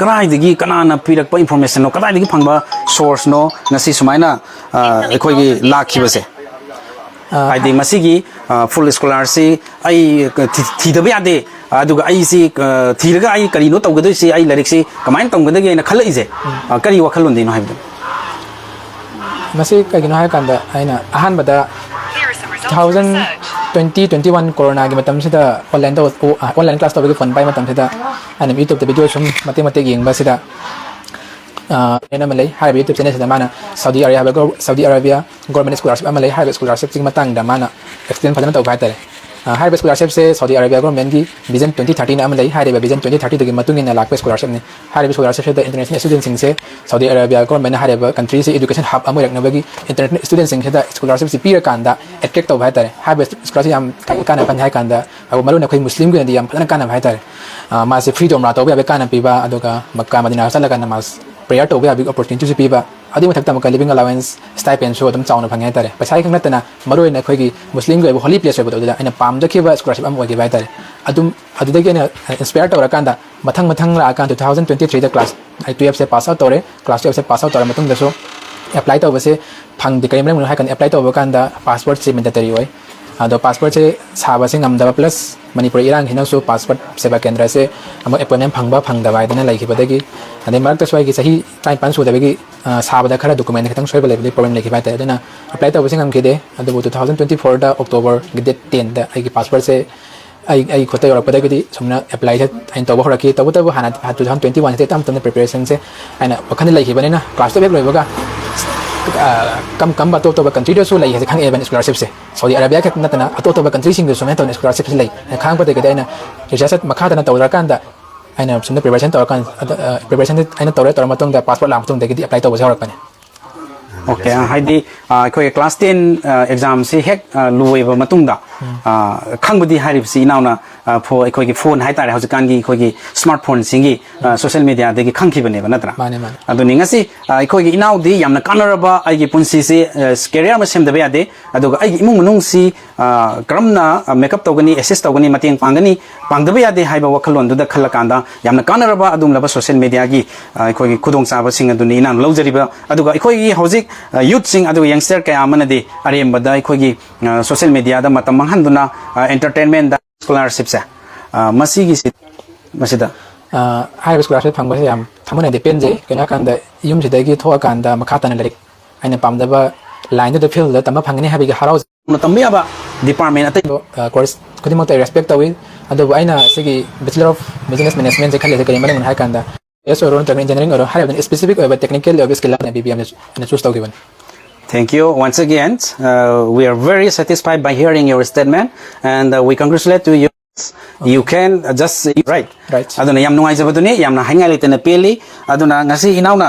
karai digi kanana pirak pa information no karai digi phangba source no ngasi sumaina akhoi gi lakhibase aidi masi gi full scholar si ai thidaba yade aduga ai si thiraga ai kari no tawgado si ai lyric si kamain tawgada na khalai je kari wakhalon dino haibdo masih kayak gini hay kanda aina ahan bada 2020-21 corona gi matam sida online class topic phone pai matam sida ana youtube te video sum mate ging ba sida ena malai hay youtube channel sida mana Saudi Arabia government scholarship amalai hay scholarship sing matang da mana extend phadana tau bai tare hay scholarship se Saudi Arabia government gi vision 2030 na amalai hay vision 2030 gi matung ina lakpe scholarship ni hay scholarship se the international students sing se Saudi Arabia government hay country se education hub amoy rak na bagi international students sing se da scholarship si pir kanda attract tau bai tare hay scholarship am kana pan hay kanda abu malu na khoi muslim gi ndi am phadana kana bai tare ma se freedom ra tau ba kana pi ba adoga Makka Madina sala kana mas prayer tau ba big opportunity si pi ba adi mathak ta maka living allowance stipend so dum chauna phangai tare paisa khang natana maroi na khoi gi muslim gi holy place ba da ina pam da khiba scholarship am ogi bai tare adum adudagi na inspire tawra kanda mathang ra kan 2023 da class I 12 se pass out tore class 12 se pass out tore matung da so apply taw base phang di kai mrang ha kan apply taw kanda passport se mandatory oi ado passport se saba se ngam da plus Manipur irang hina so passport seba kendra se amo appointment phang da bai dana lai khiba dagi ade marak ta swai gi sahi time pan su da bagi saba da khara document khatang swai bale problem lai khiba ta dana apply taw base ngam khide ado 2024 da October gi date 10 da ai gi passport se ai khota yor pada gi somna apply se ain taw hora ki taw hana 2021 se tam preparation se aina pakhan lai khiba ne na class to bek loi baga kam ba to country do so lai he khang even scholarship se Saudi Arabia ka natana to country sing do so mental scholarship se lai khang pa de ga aina research makha da na tawra kan da aina somna preparation tawra kan preparation aina tawra matong da passport lam matong da gi apply taw hora kan okay haidi khoi class 10 exam si hek luwe ba matung da khangbudi harib si nauna pho khoi gi phone hai tare haujikan gi khoi gi smartphone singi social media de gi khangki bane ba natra mane adu ninga si khoi gi inau di yamna kanaraba ai gi punsi si career ma sem da ba de adu ai gi imung manung si karamna makeup togani assist togani mateng pangani pangda ba de hai ba wakhalon du da khalakanda yamna kanaraba adum laba social media gi khoi gi khudong sa ba sing adu ni nan lojari ba adu ga khoi gi hojik youth sing adu youngster kaya mana de arem bada khoi gi social media da matam manghanduna entertainment da scholarship sa masigi si masida hai scholarship phangba se yam thamuna depend je kena kan da yum se dagi thoa kan da makha tan larik aina pamda ba line da field da tama phangni habi ga harau no tambi aba department atai course kudimo ta respect tawi adu aina sigi bachelor of business management je khale se kari man hai kan da yes or engineering or have a specific or technical or skill na BBM na choose taw given. Thank you once again. We are very satisfied by hearing your statement, and we congratulate to you. Okay. You can just right. Aduna yam nungai jabaduni yam na hangai litena peli aduna ngasi inauna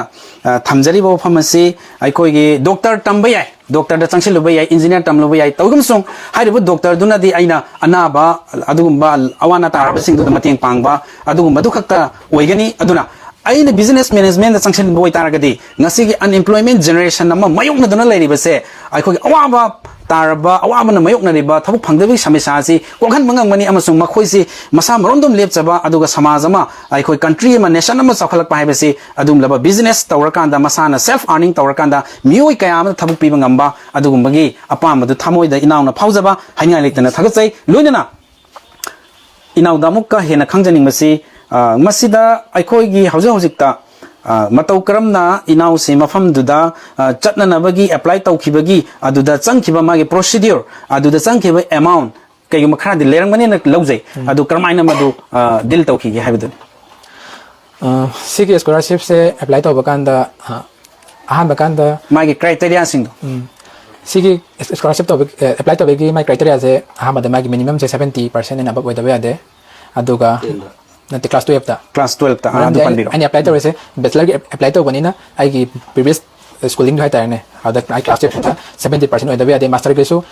thamjari bo pharmacy ai koi gi doctor tambayai doctor da changsil lubai engineer tamlu bai tawgum song haibu doctor duna di aina anaba adugumba awana tar sing du mateng pangba adugumba du khakta oigani aduna aina business management da changsil boi taragadi ngasi gi unemployment generation nama mayok na duna lairi base ai koi awaba taraba awaba na mayok na riba thabuk phangdabi samisa si kokhan mangang mani amasung makhoi si masa marondom lepchaba aduga samaj ama ai khoi country ma nation ama sakhalak pa haibasi adum laba business tawrakanda masana self earning tawrakanda mioi kaya ama thabuk piba ngamba adugumbagi apam adu thamoi da inauna phaujaba hainga leitana thagachai loinana inaw da mukka hena khangjaning masi masida ai khoi gi hauja hojikta matau karamna inau se mafam duda chatna nabagi apply tawkhibagi aduda changkhiba magi procedure aduda changkhiba amount kai makha di lerang mani na lawjai adu karmaina madu deal tawkhi gi haibadu sigi scholarship se apply tawbakanda ahan bakanda magi criteria sing sigi scholarship to apply tawbagi my criteria se ahan bada magi minimum se 70% and above with the ade aduga nanti class 12 ta adu pandiro ani apply to se bachelor apply to banina ai gi previous schooling hai ta ne ada ai class 70% with the ade master ge so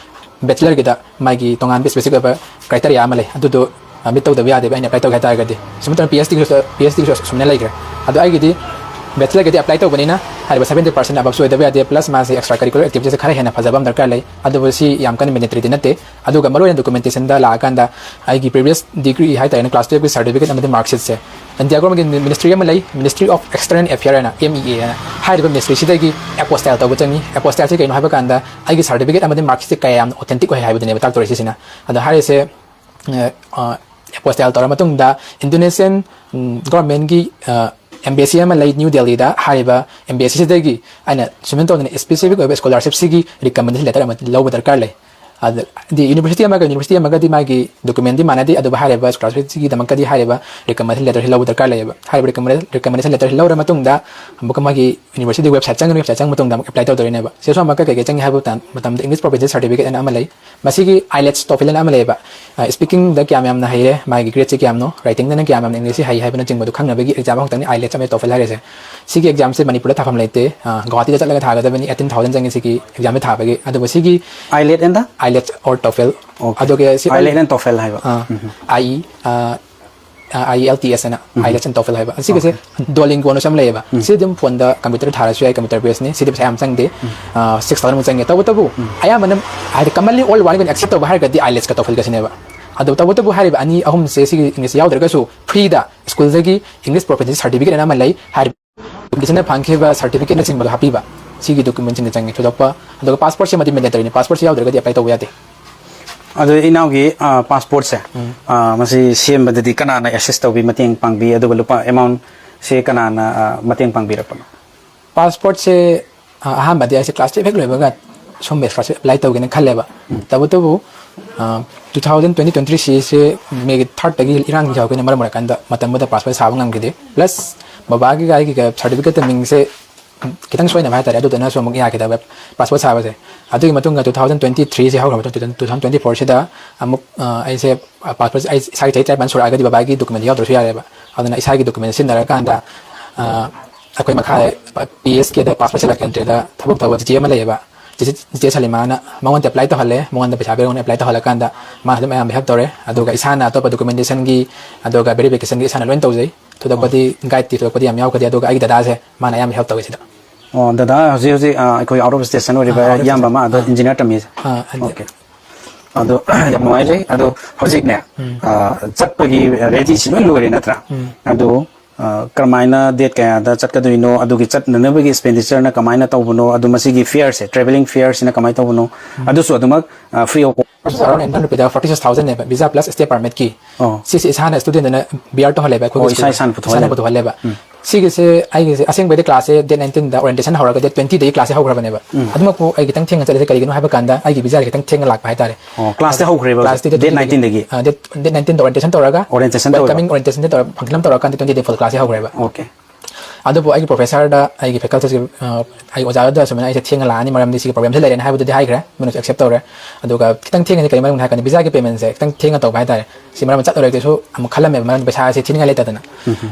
bachelor ge da magi tongan specific criteria amale adu do meet to the ade ai apply to ga ta ga di sumatan PhD sumne lai gra adu ai gi di bachelor ge apply to banina hai 70% above so the ade plus ma se extra curricular activities khare hena fazabam darkar lai adu si yam kan mandatory dinate adu ga maro documentation da la kanda ai gi previous degree hai ta class 12 certificate amade marksheet se and diagram ge ministry am lai ministry of external affairs na MEA hai the ministry si da gi apostille to bachangi apostille se kai no hai ba kanda ai gi certificate amade marksheet kai am authentic ko hai ba ne ba tak to ri sina adu hai se apostille to matung da Indonesian government gi embassy am lai New Delhi da hariba embassy se gi ana sumen to specific scholarship sigi recommendation letter am law darkar lai the university amaga di magi document di mana di adu hariba scholarship sigi damaka di hariba recommendation letter law darkar lai ba hariba recommendation letter law matung da ambuka magi university website chang matung da apply to ne ba se so amaka ke chang habu tan matam English proficiency certificate an amalai masigi IELTS TOEFL an amalai ba speaking da kyam yam na haire magi grade kyam no writing da kyam yam English hai hai bana ching madu khangna bagi exam hong tang IELTS ame TOEFL haire se sigi exam se Manipur ta pham leite Guwahati da chatlaga thaga da bani 18000 jang sigi exam me tha bagi adu sigi IELTS and IELTS or TOEFL adu ke si IELTS and TOEFL hai ba IELTS na IELTS and TOEFL hai ba sigi se Duolingo no sam lei ba si dem phone da computer thara su ai computer base ni si dem sam sang de 6000 mu chang ta tabu aya manam ai commonly all one can accept ba har ga di IELTS ka TOEFL ka sine ba adu tabu hari ba ani ahum se sigi English yaw dar ga su free da school zagi English proficiency certificate na malai har bisna phangke ba certificate na sing ba happy ba sigi document sing chang thudapa adu passport se madi mandatory ni passport se yaw dar ga di apply to ya de adu inau gi passport se masi sem badadi kana na assist to bi mateng pangbi adu lupa amount se kana na mateng pangbi ra pa passport se aham badi ai se class 12 loi ba ga som be apply to gen khalle ba tabu 2023 se me 3rd tagi irang gi jaw gen mar kan da matam da passport sa ngam gi de plus baba gi ga gi certificate ming se kitang soina ba ta adu na so mo ya ke da passport sa ba se adu gi matung ga 2023 se haw 2024 se da amuk ai se passport ai sai tai ban sura ga di baba gi document yaw do ya ba adu na isai gi document sin da kan da akoi makha PS ke da passport se la kan da thabuk taw ji ma le ba je salimana mangon apply to halle mangon da pesa be apply to hala kan da ma hal mayam help tore adu ga isana to documentation gi adu ga verification gi isana loin to jai to da body guide ti to body am yaw ka adu ga ai dada se mana yam help to sida dada hoji akoi out of station ori ba yam ba ma adu engineer tami okay adu yam mai jai adu hoji ne chat gi ready si lo re natra adu Kamaina date kaya da chat ka duino adu gi chat na bagi expenditure na kamaina tawbuno adu masigi fares traveling fares na kamai tawbuno adu so adumak free of around 46,000 ne visa plus stay permit ki si hana student na BR to hale ba ko isai san puto hale ba si se ai se aseng by the class day 19 da orientation hora ga day 20 day class hau graba ne ba aduma ko ai gitang thenga chale kali no ha ba kanda ai gi visa gitang thenga lak ba tare class te hau greba day 19 dagi day 19 da orientation toraga coming orientation da phanglam toraga kan 20 day full class hau greba okay adu bo ai professor da ai faculty ai oja da so ai thenga la ni maram di si program se le ne ha bu de hai gra menu accept tore adu ga kitang thenga ni kali maram ha kan visa ge payment se kitang thenga to ba tare si maram chat ore ke so am khalam me maram pesa se thinga le ta na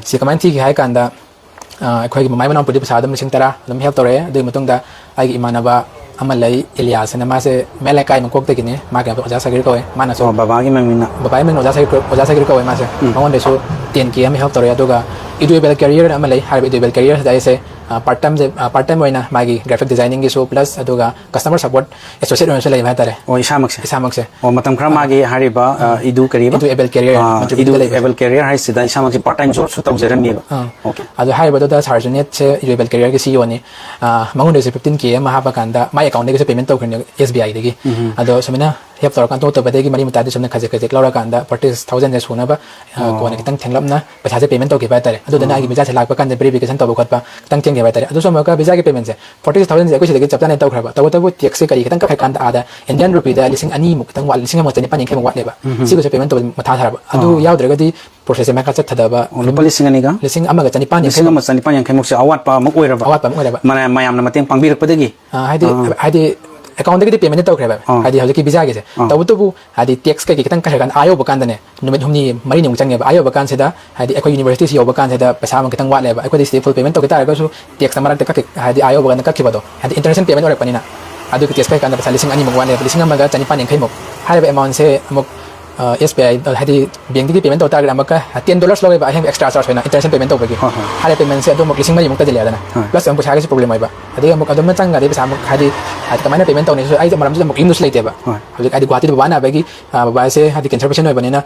si kaman thi gi hai kan da akhoi gi mai manam pudi pesa dam sing tara dam help tore adu matung da ai gi imanaba amalai Elias na ma se mele kai mangkok te gine ma ga oja sagir ko mana so baba gi mamina baba men oja sagir ko ma se mangon de so 10k am help tore adu ga eduable career amalai har eduable career da se part time oina magi graphic designing gi so plus aduga customer support associate oina lei bhai tare o isamak se o matam khara magi hariba idu kariba idu able career idu able career hai sida isamak part time job su tawjarami okay adu hariba da Saherjan se idu able career gi CEO ni mangun de 15k ma ha ba kanda my account de payment tawkhne SBI de gi ado samina help tor kan to badegi mari mata de samna khaje khaje laura kanda 40000 ne suna ba ko ne kitang thenglapna paisa je payment to ke ba tare adu dana agi visa se lak pa kan de verification to ba khot pa kitang teng ke ba tare adu so ma ka visa ke payment se 40000 je ko se de chapta ne taw khra ba taw tax se kari kitang ka kan ada Indian rupee da lising ani mu kitang wal lising ma tani pan ke ma wat le ba si ko se payment to ma tha thara ba adu yaw dra ga di process ma ka chat thada ba lupa lising ani ga lising ama ga tani pan lising ama tani pan yang khemuk se awat pa mak oira ba mana mayam na mateng pangbirak padagi haidi account de payment to khra ba haidi hauki visa ge se taw haidi tax ka kitang ka kan ayo ba kan ne numit humni mari ni chang ba ayo ba kan se da haidi ekoi university si ba kan se da paisa ma kitang wat le ba ekoi de full payment to kita ga su tax amara de ka haidi ayo ba kan ka ki ba do haidi international payment ora panina adu ki tax ka kan paisa lising ani mo wan le lising ama ga chani pan yang khai mo haidi amount se amok SBI haidi bank de payment to target amaka $10 loge ba hem extra charge hoina international payment to ba gi haidi payment se adu mo lising mari mo ta de le da na plus am paisa ga problem ai ba adi amok adom chang ga de paisa amok haidi kamana payment to ne so ai maram ju amok indus leite ba hauji adi guwahati ba na ba gi ba se haidi cancer patient oi ba ne na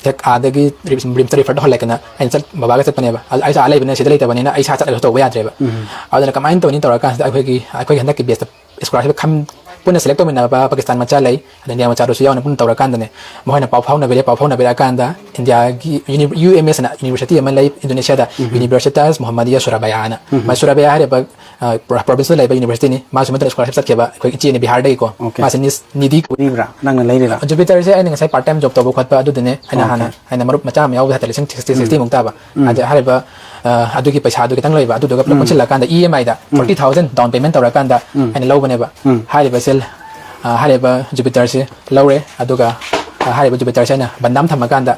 tek adagi rim tari fat hol lekana ai chat baba ga chat pane ba ai sa alai bane se leite ba ne na ai sa chat to ba ya tre ba adana kamain to ni to ra ka ai handak ki best scholarship kham puna select to mina ba Pakistan ma cha lai India ma cha ro siya na pun tawra kan ne mo na pau na bele kan da India gi UMS na University ma lai Indonesia da Universitas Muhammadiyah Surabaya na ma Surabaya hare ba province lai ba university ni ma sumatra scholarship sat ke ba koi chi ne Bihar dai ko ma se nidi ko libra nang na lai la Jupiter se ai ngai part time job to bo khat ba adu de ne ana marup macha ma yaw ba tele 60 mong ta ba aja hare ba adu ki paisa adu ki tang lai ba adu ga plan chila kan da EMI da 40000 down payment tawra kan da ana low bane ba hare ba sel hare ba Jupiter se lawre adu ga hare ba Jupiter se na bandam thama kan da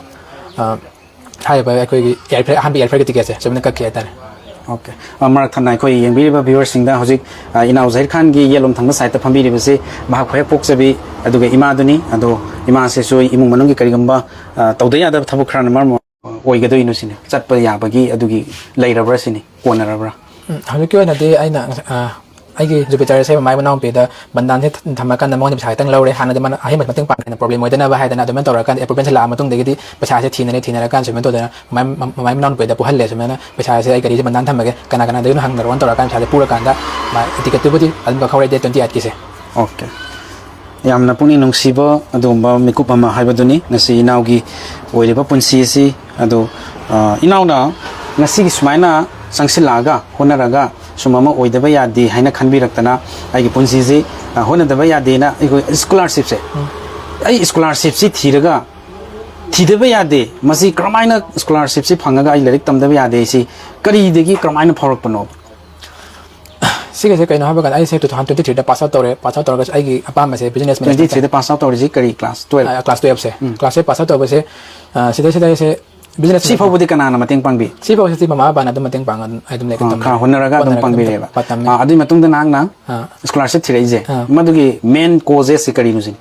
hare ba koi air han bi air freight ticket se so ne ka ke ta okay marak thanai khoi yengbi ba viewers sing da hojik inau Zahir Khan gi yelom thang site ta phambi ri se bahak phek pok se bi adu ga ima duni adu ima se so imung manung gi karigamba tawda ya da thabuk khran mar oi ga doinu sine chat pa ya ba gi adu gi leirabra sine konarabra hanu kyo na de aina ai gi Jupiter se mai banau pe da bandan se thama kan mo ni sai tang laure hana de man ai ma mateng pa na problem mo de na ba hai da na de man tor kan approval la ma tung de gi paisa se thina kan se men to da mai banau pe da pu hal le se men paisa se ai gari se bandan thama ge kana de hang dar wan tor kan sa de pura kan da ma ticket tu budi an ba khawre de 28 ki se okay yamna puni nungsiba adumba mikup ama haibaduni ngasi inaugi oiriba punsi si adu inauna ngasi gi sumaina sangsilaga honaraga sumama oidaba yadi haina khanbiraktana ai punsi ji honadaba yadi na scholarship se ai scholarship si thiraga thidaba yade masi kramaina scholarship si phangaga ai lerik tamdaba yade si kari degi kramaina phorakpano sige se kaino habagan ai se 2023 da pass out tore ga ai gi apa ma se business management 23 da pass out tore ji kari class 12 class 12 se class se pass out tore se sida se business si phobudi kana na mateng pangbi si phobudi si mama bana dum mateng pang ai dum lek tam kha honaraga dum pangbi reba adu matung da nang na scholarship thirei je madugi main causes si kari nusin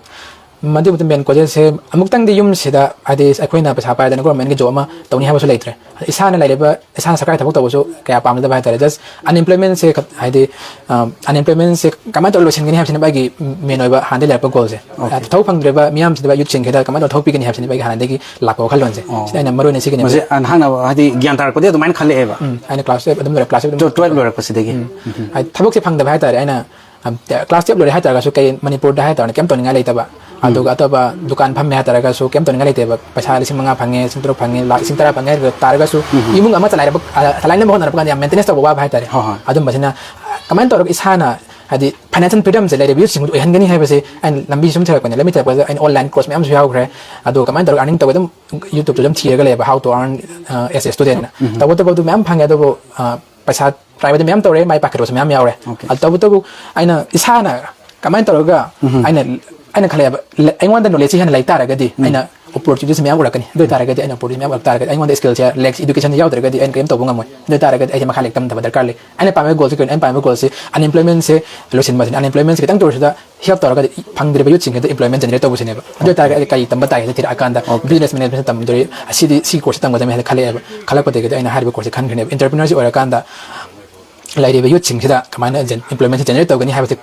madu butum ben ko je se amuk tang di yum sida adi akoina pasa pa da na government ge job ma tawni ha ba so leitre isana laileba isana sakai thabuk taw so kaya pam da ba tare just unemployment se haidi unemployment se kama to losin gani hapsin ba gi menoi ba handle la pa goal se thau phang dreba miam se ba youth ching kheda kama to thau pi gani hapsin ba gi hanade gi lakko khalon se sina na maro ne se gani mase an hang na hadi gyan tar ko de main khale eba aina class adum class 12 lora ko sidegi ai thabuk se phang da ba tare aina class 12 lora ha tare ga so kai Manipur da ha tare kem to ninga leita ba aduga ataba dukan phamme ha taraga so kem to ninga leite ba paisa lising manga phange sintro phange la sing tara phange taraga so imung ama chalai na mo na pa kan maintenance to ba tare adum basina kaman to isana hadi financial freedom se le review sing do han gani hai base and lambi sum thara kan limit ba an online course me am so yaw khre adu kaman to earning to dum YouTube to dum thiga le ba how to earn as a student to do me am phange do paisa private me am to re mai packet so me am yaw re to aina isana kaman to ga aina khale I want the knowledge han lai tara gadi aina opportunities me amura kani do tara gadi aina opportunity me amura tara gadi I want the skills ya lex education yaw tara gadi aina kem to bunga moi do tara gadi aina khale tam da darkar le aina pame goal se aina pame goal se unemployment se losin ma unemployment se tang to da help tara gadi phangdre ba yu ching da employment generate to bu se ne ba do tara gadi kai tam ba tai se akanda business management tam dori si course tam ga me khale khala ko de gadi aina harbe course khan khane entrepreneurship ora kanda ꯂꯩꯔꯤꯕ ꯌꯨꯠꯁꯤꯡꯁꯤꯗ ꯀꯃꯥꯏꯅ ꯏꯝꯄ꯭ꯂꯣꯏꯃꯦꯟꯁꯤ generate ꯇꯧꯒꯅꯤ ꯍꯥꯏꯕꯁꯤ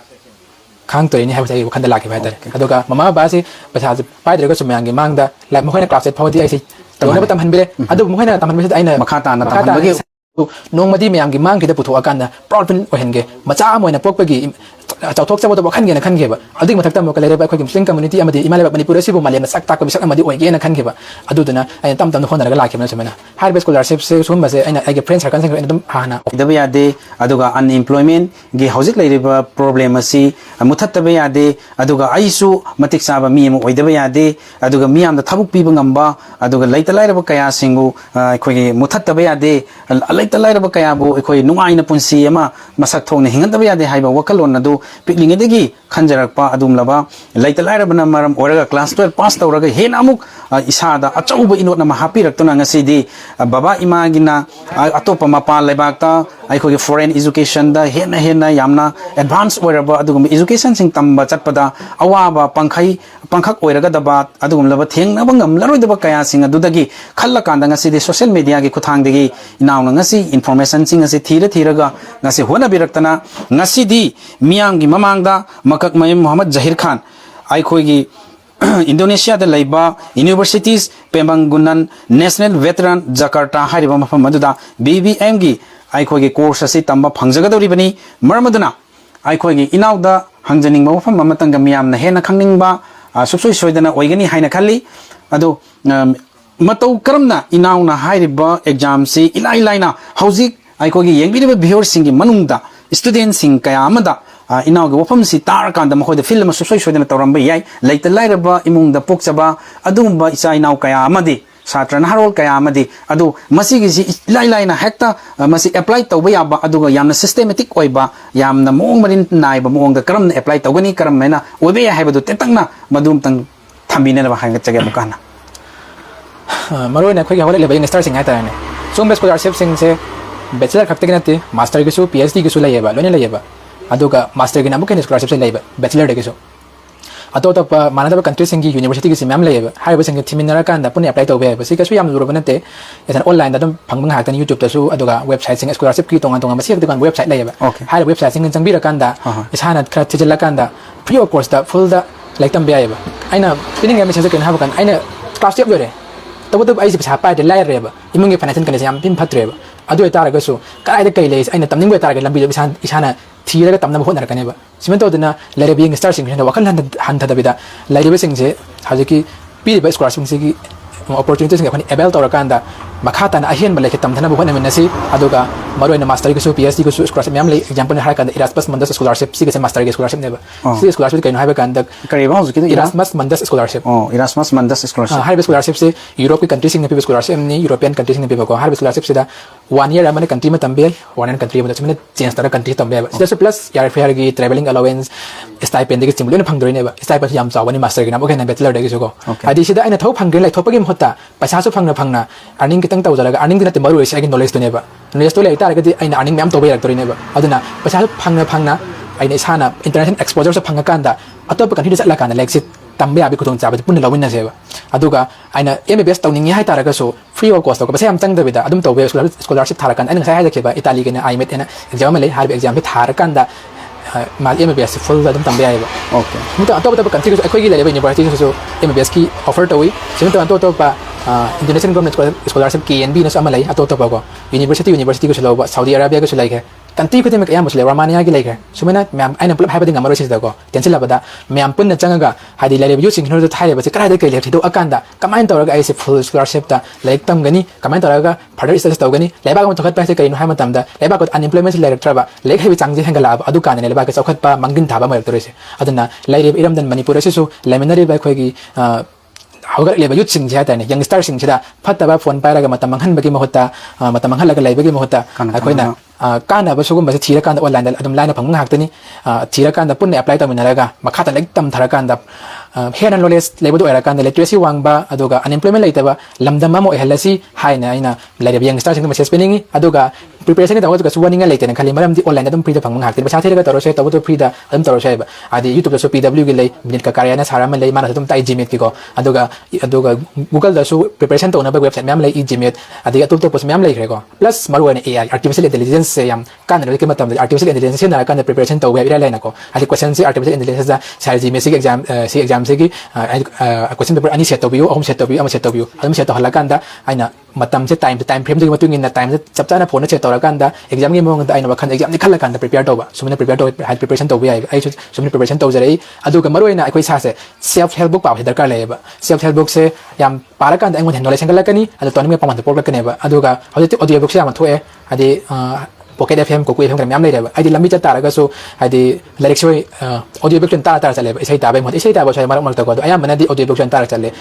ꯈꯪꯇꯣꯏꯅꯤ ꯍꯥꯏꯕꯁꯤ ꯑꯩ ꯋꯥꯈꯜꯗ ꯂꯥꯛꯈꯤꯕ ꯍꯥꯏꯇꯥꯔꯦ ꯑꯗꯨꯒ ꯃꯃꯥ ꯕꯕꯥꯁꯤ ꯄꯩꯁꯥꯁꯤ ꯄꯥꯏꯗ꯭ꯔꯒꯁꯨ ꯃꯌꯥꯝꯒꯤ ꯃꯥꯡꯗ ꯃꯈꯣꯏꯅ ꯀ꯭ꯂꯥꯁ 8 ꯐꯥꯎꯕꯗꯤ ꯑꯩꯁꯤ ꯇꯧꯅꯕ ꯇꯝꯍꯟꯕꯤꯔꯦ ꯑꯗꯨꯕꯨ ꯃꯈꯣꯏꯅ ꯇꯝꯍꯟꯕꯁꯤꯗ ꯑꯩꯅ ꯃꯈꯥ ꯇꯥꯅ ꯇꯝꯍꯟꯕꯒꯤ ꯅꯣꯡꯃꯗꯤ ꯃꯌꯥꯝꯒꯤ ꯃꯥꯡꯈꯤꯗ ꯄꯨꯊꯣꯛꯑꯀꯥꯟꯗ ꯄ꯭ꯔꯥꯎꯗ ꯐꯤꯜ ꯑꯣꯏꯍꯟꯒꯦ ꯃꯆꯥ ꯑꯃ ꯑꯣꯏꯅ ꯄꯣꯛꯄꯒꯤ ꯆꯥꯎꯊꯣꯛꯆꯕꯗꯣ ꯋꯥꯈꯟꯒꯦꯅ ꯈꯟꯈꯤꯕ ꯑꯗꯨꯒꯤ ꯃꯊꯛꯇ ꯑꯃꯨꯛꯀ ꯂꯩꯔꯤꯕ ꯑꯩꯈꯣꯏꯒꯤ ꯃꯨꯁꯂꯤꯝ ꯀꯝꯃ꯭ꯌꯨꯅꯤꯇꯤ ꯑꯃꯗꯤ ꯏꯃꯥ ꯂꯩꯕꯥꯛ ꯃꯅꯤꯄꯨꯔ ꯑꯁꯤꯕꯨ ꯃꯥꯂꯦꯝꯗ ꯁꯛ ꯇꯥꯛꯄ ꯃꯤꯁꯛ ꯑꯃꯗꯤ ꯑꯣꯏꯒꯦꯅ ꯈꯟꯈꯤꯕ ꯑꯗꯨꯗꯨꯅ ꯑꯩꯅ ꯇꯞ ꯇꯞꯅ ꯍꯣꯠꯅꯔꯒ ꯂꯥꯛꯈꯤꯕꯅ ꯁꯨꯃꯥꯏꯅ ꯍꯥꯏꯔꯤꯕ ꯁ꯭ꯀꯣꯂꯔꯁꯤꯞꯁꯦ ꯁꯨꯝꯕꯁꯦ ꯑꯩꯅ ꯑꯩꯒꯤ ꯐ꯭ꯔꯦꯟ ꯁꯔꯀꯜꯁꯤꯡ ꯑꯩꯅ ꯑꯗꯨꯝ ꯍꯥꯟꯅ ꯑꯣꯏꯗꯕ ꯌꯥꯗꯦ ꯑꯗꯨꯒ ꯑꯟꯏꯝꯄ꯭ꯂꯣꯏꯃꯦꯟꯒꯤ ꯍꯧꯖꯤꯛ ꯂꯩꯔꯤꯕ ꯄ꯭ꯔꯣꯕ꯭ꯂꯦꯝ ꯑꯁꯤ ꯃꯨꯊꯠꯇꯕ ꯌꯥꯗꯦ ꯑꯗꯨꯒ ꯑꯩꯁꯨ ꯃꯇꯤꯛ ꯆꯥꯕ ꯃꯤ ꯑꯃ ꯑꯣꯏꯗꯕ ꯌꯥꯗꯦ ꯑꯗꯨꯒ ꯃꯤꯌꯥꯝꯗ ꯊꯕꯛ ꯄꯤꯕ ꯉꯝꯕ ꯑꯗꯨꯒ ꯂꯩꯇ ꯂꯥꯏꯔꯕ ꯀꯌꯥꯁꯤꯡꯕꯨ ꯑꯩꯈꯣꯏꯒꯤ ꯃꯨꯊꯠꯇꯕ ꯌꯥꯗꯦ ꯂꯩꯇ ꯂꯥꯏꯔꯕ ꯀꯌꯥꯕꯨ ꯑꯩꯈꯣꯏ ꯅꯨꯡꯉꯥꯏꯅ ꯄꯨꯟꯁꯤ ꯑꯃ ꯃꯁꯛ ꯊꯣꯛꯅ ꯍꯤꯡꯍꯟꯗꯕ ꯌꯥꯗꯦ ꯍꯥꯏꯕ ꯋꯥꯈꯜꯂꯣꯟ ꯑꯗꯨ ꯄꯤꯛꯂꯤꯉꯩꯗꯒꯤ ꯈꯟꯖꯔꯛꯄ ꯑꯗꯨꯝꯂꯕ ꯂꯩꯇ ꯂꯥꯏꯔꯕꯅ ꯃꯔꯝ ꯑꯣꯏꯔꯒ ꯀ꯭ꯂꯥꯁ 12 ꯄꯥꯁ ꯇꯧꯔꯒ ꯍꯦꯟꯅ ꯑꯃꯨꯛ ꯏꯁꯥꯗ ꯑꯆꯧꯕ ꯏꯅꯣꯠ ꯑꯃ ꯍꯥꯞꯄꯤꯔꯛꯇꯨꯅ ꯉꯁꯤꯗꯤ ꯕꯕꯥ ꯏꯃꯥꯒꯤꯅ ꯑꯇꯣꯞꯄ ꯃꯄꯥꯟ ꯂꯩꯕꯥꯛꯇ ꯑꯩꯈꯣꯏꯒꯤ ꯐꯣꯔꯦꯟ ꯏꯖꯨꯀꯦꯁꯟꯗ ꯍꯦꯟꯅ ꯌꯥꯝꯅ ꯑꯦꯗꯚꯥꯟꯁ ꯑꯣꯏꯔꯕ ꯑꯗꯨꯒꯨꯝꯕ ꯏꯖꯨꯀꯦꯁꯟꯁꯤꯡ ꯇꯝꯕ ꯆꯠꯄꯗ ꯑꯋꯥꯕ ꯄꯥꯡꯈꯛ ꯑꯣꯏꯔꯒꯗꯕ ꯑꯗꯨꯒꯨꯝꯂꯕ ꯊꯦꯡꯅꯕ ꯉꯝꯂꯔꯣꯏꯗꯕ ꯀꯌꯥꯁꯤꯡ ꯑꯗꯨꯗꯒꯤ ꯈꯜꯂꯀꯥꯟꯗ ꯉꯁꯤꯗꯤ ꯁꯣꯁꯤꯌꯦꯜ ꯃꯤꯗꯤꯌꯥꯒꯤ ꯈꯨꯠꯊꯥꯡꯗꯒꯤ ꯏꯅꯥꯎꯅ ꯉꯁꯤ ꯏꯟꯐꯣꯔꯃꯦꯁꯟꯁꯤꯡ ꯑꯁꯤ ꯊꯤꯔꯒ ꯉꯁꯤ ꯍꯣꯠꯅꯕꯤꯔꯛꯇꯅ ꯉꯁꯤꯗꯤ ꯃꯤꯌꯥꯝꯒꯤ ꯃꯃꯥꯡꯗ ꯃꯀꯛꯃꯌꯨꯝ ꯃꯣꯍꯝꯃꯗ ꯖꯍꯤꯔ ꯈꯥꯟ ꯑꯩꯈꯣꯏꯒꯤ Indonesia da laiba Universitas Pembangunan Nasional Veteran Jakarta hariba mafam aduda BBM gi aikhoi course asi tamba phangjagadoribani maramaduna aikhoi inauda hangjaning mafam mamatanga miyamna hena khangning ba subsoi soidana oigani haina khalli adu matau karamna inauna hariba exam si ilaina hauzik aikhoi yengbiriba viewers singi manungda students sing kaya amada inaug wafam si tar kan da makhoi da film so soi soidana tawramba yai laita lairaba imung da pokchaba adumba isa inaug kaya amadi satra naharol kaya amadi adu masigi si laina hekta masi apply tawba yaba aduga yamna systematic oiba yamna moong marin naiba moong da karam apply tawgani karam mena obe ya haibadu tetangna madum tang thambine na hanga chage mukana maroi na khoi hawale leba youngster sing haita ne sum scholarship sing se bachelor khakte ginate master gisu phd gisu layeba lone layeba aduga master gina mukene scholarship se layeba bachelor de gisu atotapa manadaba country singi university gi simam layeba haiba singi thiminara kanda puni apply tawbe ba sikasu yam zuro banate esan online da dum phangbang hakani youtube ta su aduga website sing scholarship ki tonga masi dukan website layeba haiba website sing jangbira kanda isana khara thijilla kanda free of course da full da like tam bayeba aina pining message ken haba kan aina class step lore tabu ai pesa pa de lai reba imungi financial condition yam pin phatreba adu etaraga su kai da kai le aina tamning be taraga lambi isana thiraga tamna hot narakane ba simento dina lere being star sing hena wakal han thada bida lere sing je hajiki pi ba scholarship sing gi opportunities ngi able torakanda makhata na ahen ba leke tamthana bu hona menasi aduga maroina master gi su phd gi su scholarship yam le example ni harakanda Erasmus Mundus scholarship si gi master gi scholarship neba si scholarship kai no haiba kanda kariba hojiki Erasmus Mundus scholarship Erasmus Mundus scholarship haiba scholarship se Europe ki countries sing ni scholarship ni European countries sing ni ko haiba scholarship se da 1 year amane country ma tambe one country ma chimene change tara country tambe sida plus yar fair gi traveling allowance stipend gi chimle na phangdoi ne ba stipend yam chawani master gi na bo kana bachelor de gi ko adi sida aina thau phangre lai thopagi mhota paisa su phangna earning kitang taw jaraga earning dina te maru isi agi knowledge to ne ba knowledge to lai ta ga di aina earning mem to ba yak to ne ba aduna paisa su phangna aina isana international exposure sa phanga kanda atop country sa la kana like sit tambe abi kutong chaba punna lawin na seba aduga aina MBS tawningi hai taraga so free of cost ko ba sam chang da bida adum tawbe scholarship tharakan aina sai ha jakeba Italy gena IMET ena exam le harbe exam pe tharakan da mal MBS full da dum tambe ai ba okay muta atop country ko akoi gi le university so MBS ki offer tawi sim to to pa Indonesian government scholarship KNB na so amalai atop ko university ko so lawa Saudi Arabia ko so like country ko te mek ayam musle Romania gi like sumena mem aina pulap haibading amaro sis da ko tensil labada mem punna changaga hadi lele yu sing hinu thai ba se krai da kai le thido akanda kamain tawraga ai se full scholarship ta like tam gani kamain tawraga further studies taw gani leba ko thokhat pa se kai no haima tam da leba ko unemployment le traba like hebi changji hangala adu kan ne leba ka chokhat pa mangin thaba ma tor se aduna laire iram dan Manipur se su leminary ba khoi gi haugar leba youth sing jata ne youngster sing chida phattaba phone pairaga matam manghan bagi mahota matam manghan laga laibagi mahota akoina kana ba sugum ba thira kan online da adum line phang haktani thira kan da punne apply taminaraga makhata like tam thara kan da hena knowledge lebu era kan da literacy wangba aduga unemployment laitaba lamdam ma mo helasi haina aina laire youngster sing message peningi aduga preparation da waga suwaninga laitena khali maram di online adum free da phang haktani ba thira taro se tabu to free da adum taro se ba adi youtube da so pw gi lei minute ka karyana sarama lei mana adum tai gmail ki ko aduga google da so preparation to na ba website mem lei gmail adi atop to post mem lei ko plus maruane AI artificial intelligence से याम कान रे के मतलब artificial intelligence से ना कान preparation तो वे line को आदि question से आर्टिफिशियल इंटेलिजेंस दा साइजी में सी एग्जाम से की क्वेश्चन पेपर अनि सेट तो बियो होम सेट तो बियो अम सेट तो बियो अम सेट तो हल्ला कांदा आइना मतम से टाइम फ्रेम के मतुंग इन टाइम से चप चाना फोन सेट तो कांदा एग्जाम की मोंग आइना वखन एग्जाम निखल कांदा प्रिपेयर तो बा सुमने प्रिपेयर तो हाई प्रिपरेशन तो बिया आई सुमने प्रिपरेशन तो जरे अदु का मरोइना अखोई सा से सेल्फ हेल्प बुक पाव दरकार लेबा सेल्फ हेल्प बुक से याम पारा कांदा अंगोन नॉलेज संगलकनी अदु तोनि में पमन पोकलकनेबा अदु का हजति ऑडियो बुक से याम थोए आदि पॉकेट एफएम को एफएम मैम लेरेबा आदि लंबी चत तारगसु आदि लाइक सोय ऑडियो बुक तारा चलेबा इसै ताबे मत इसै ताबो सोय मरक मरक को अया मनदि ऑडियो बुक तारा चले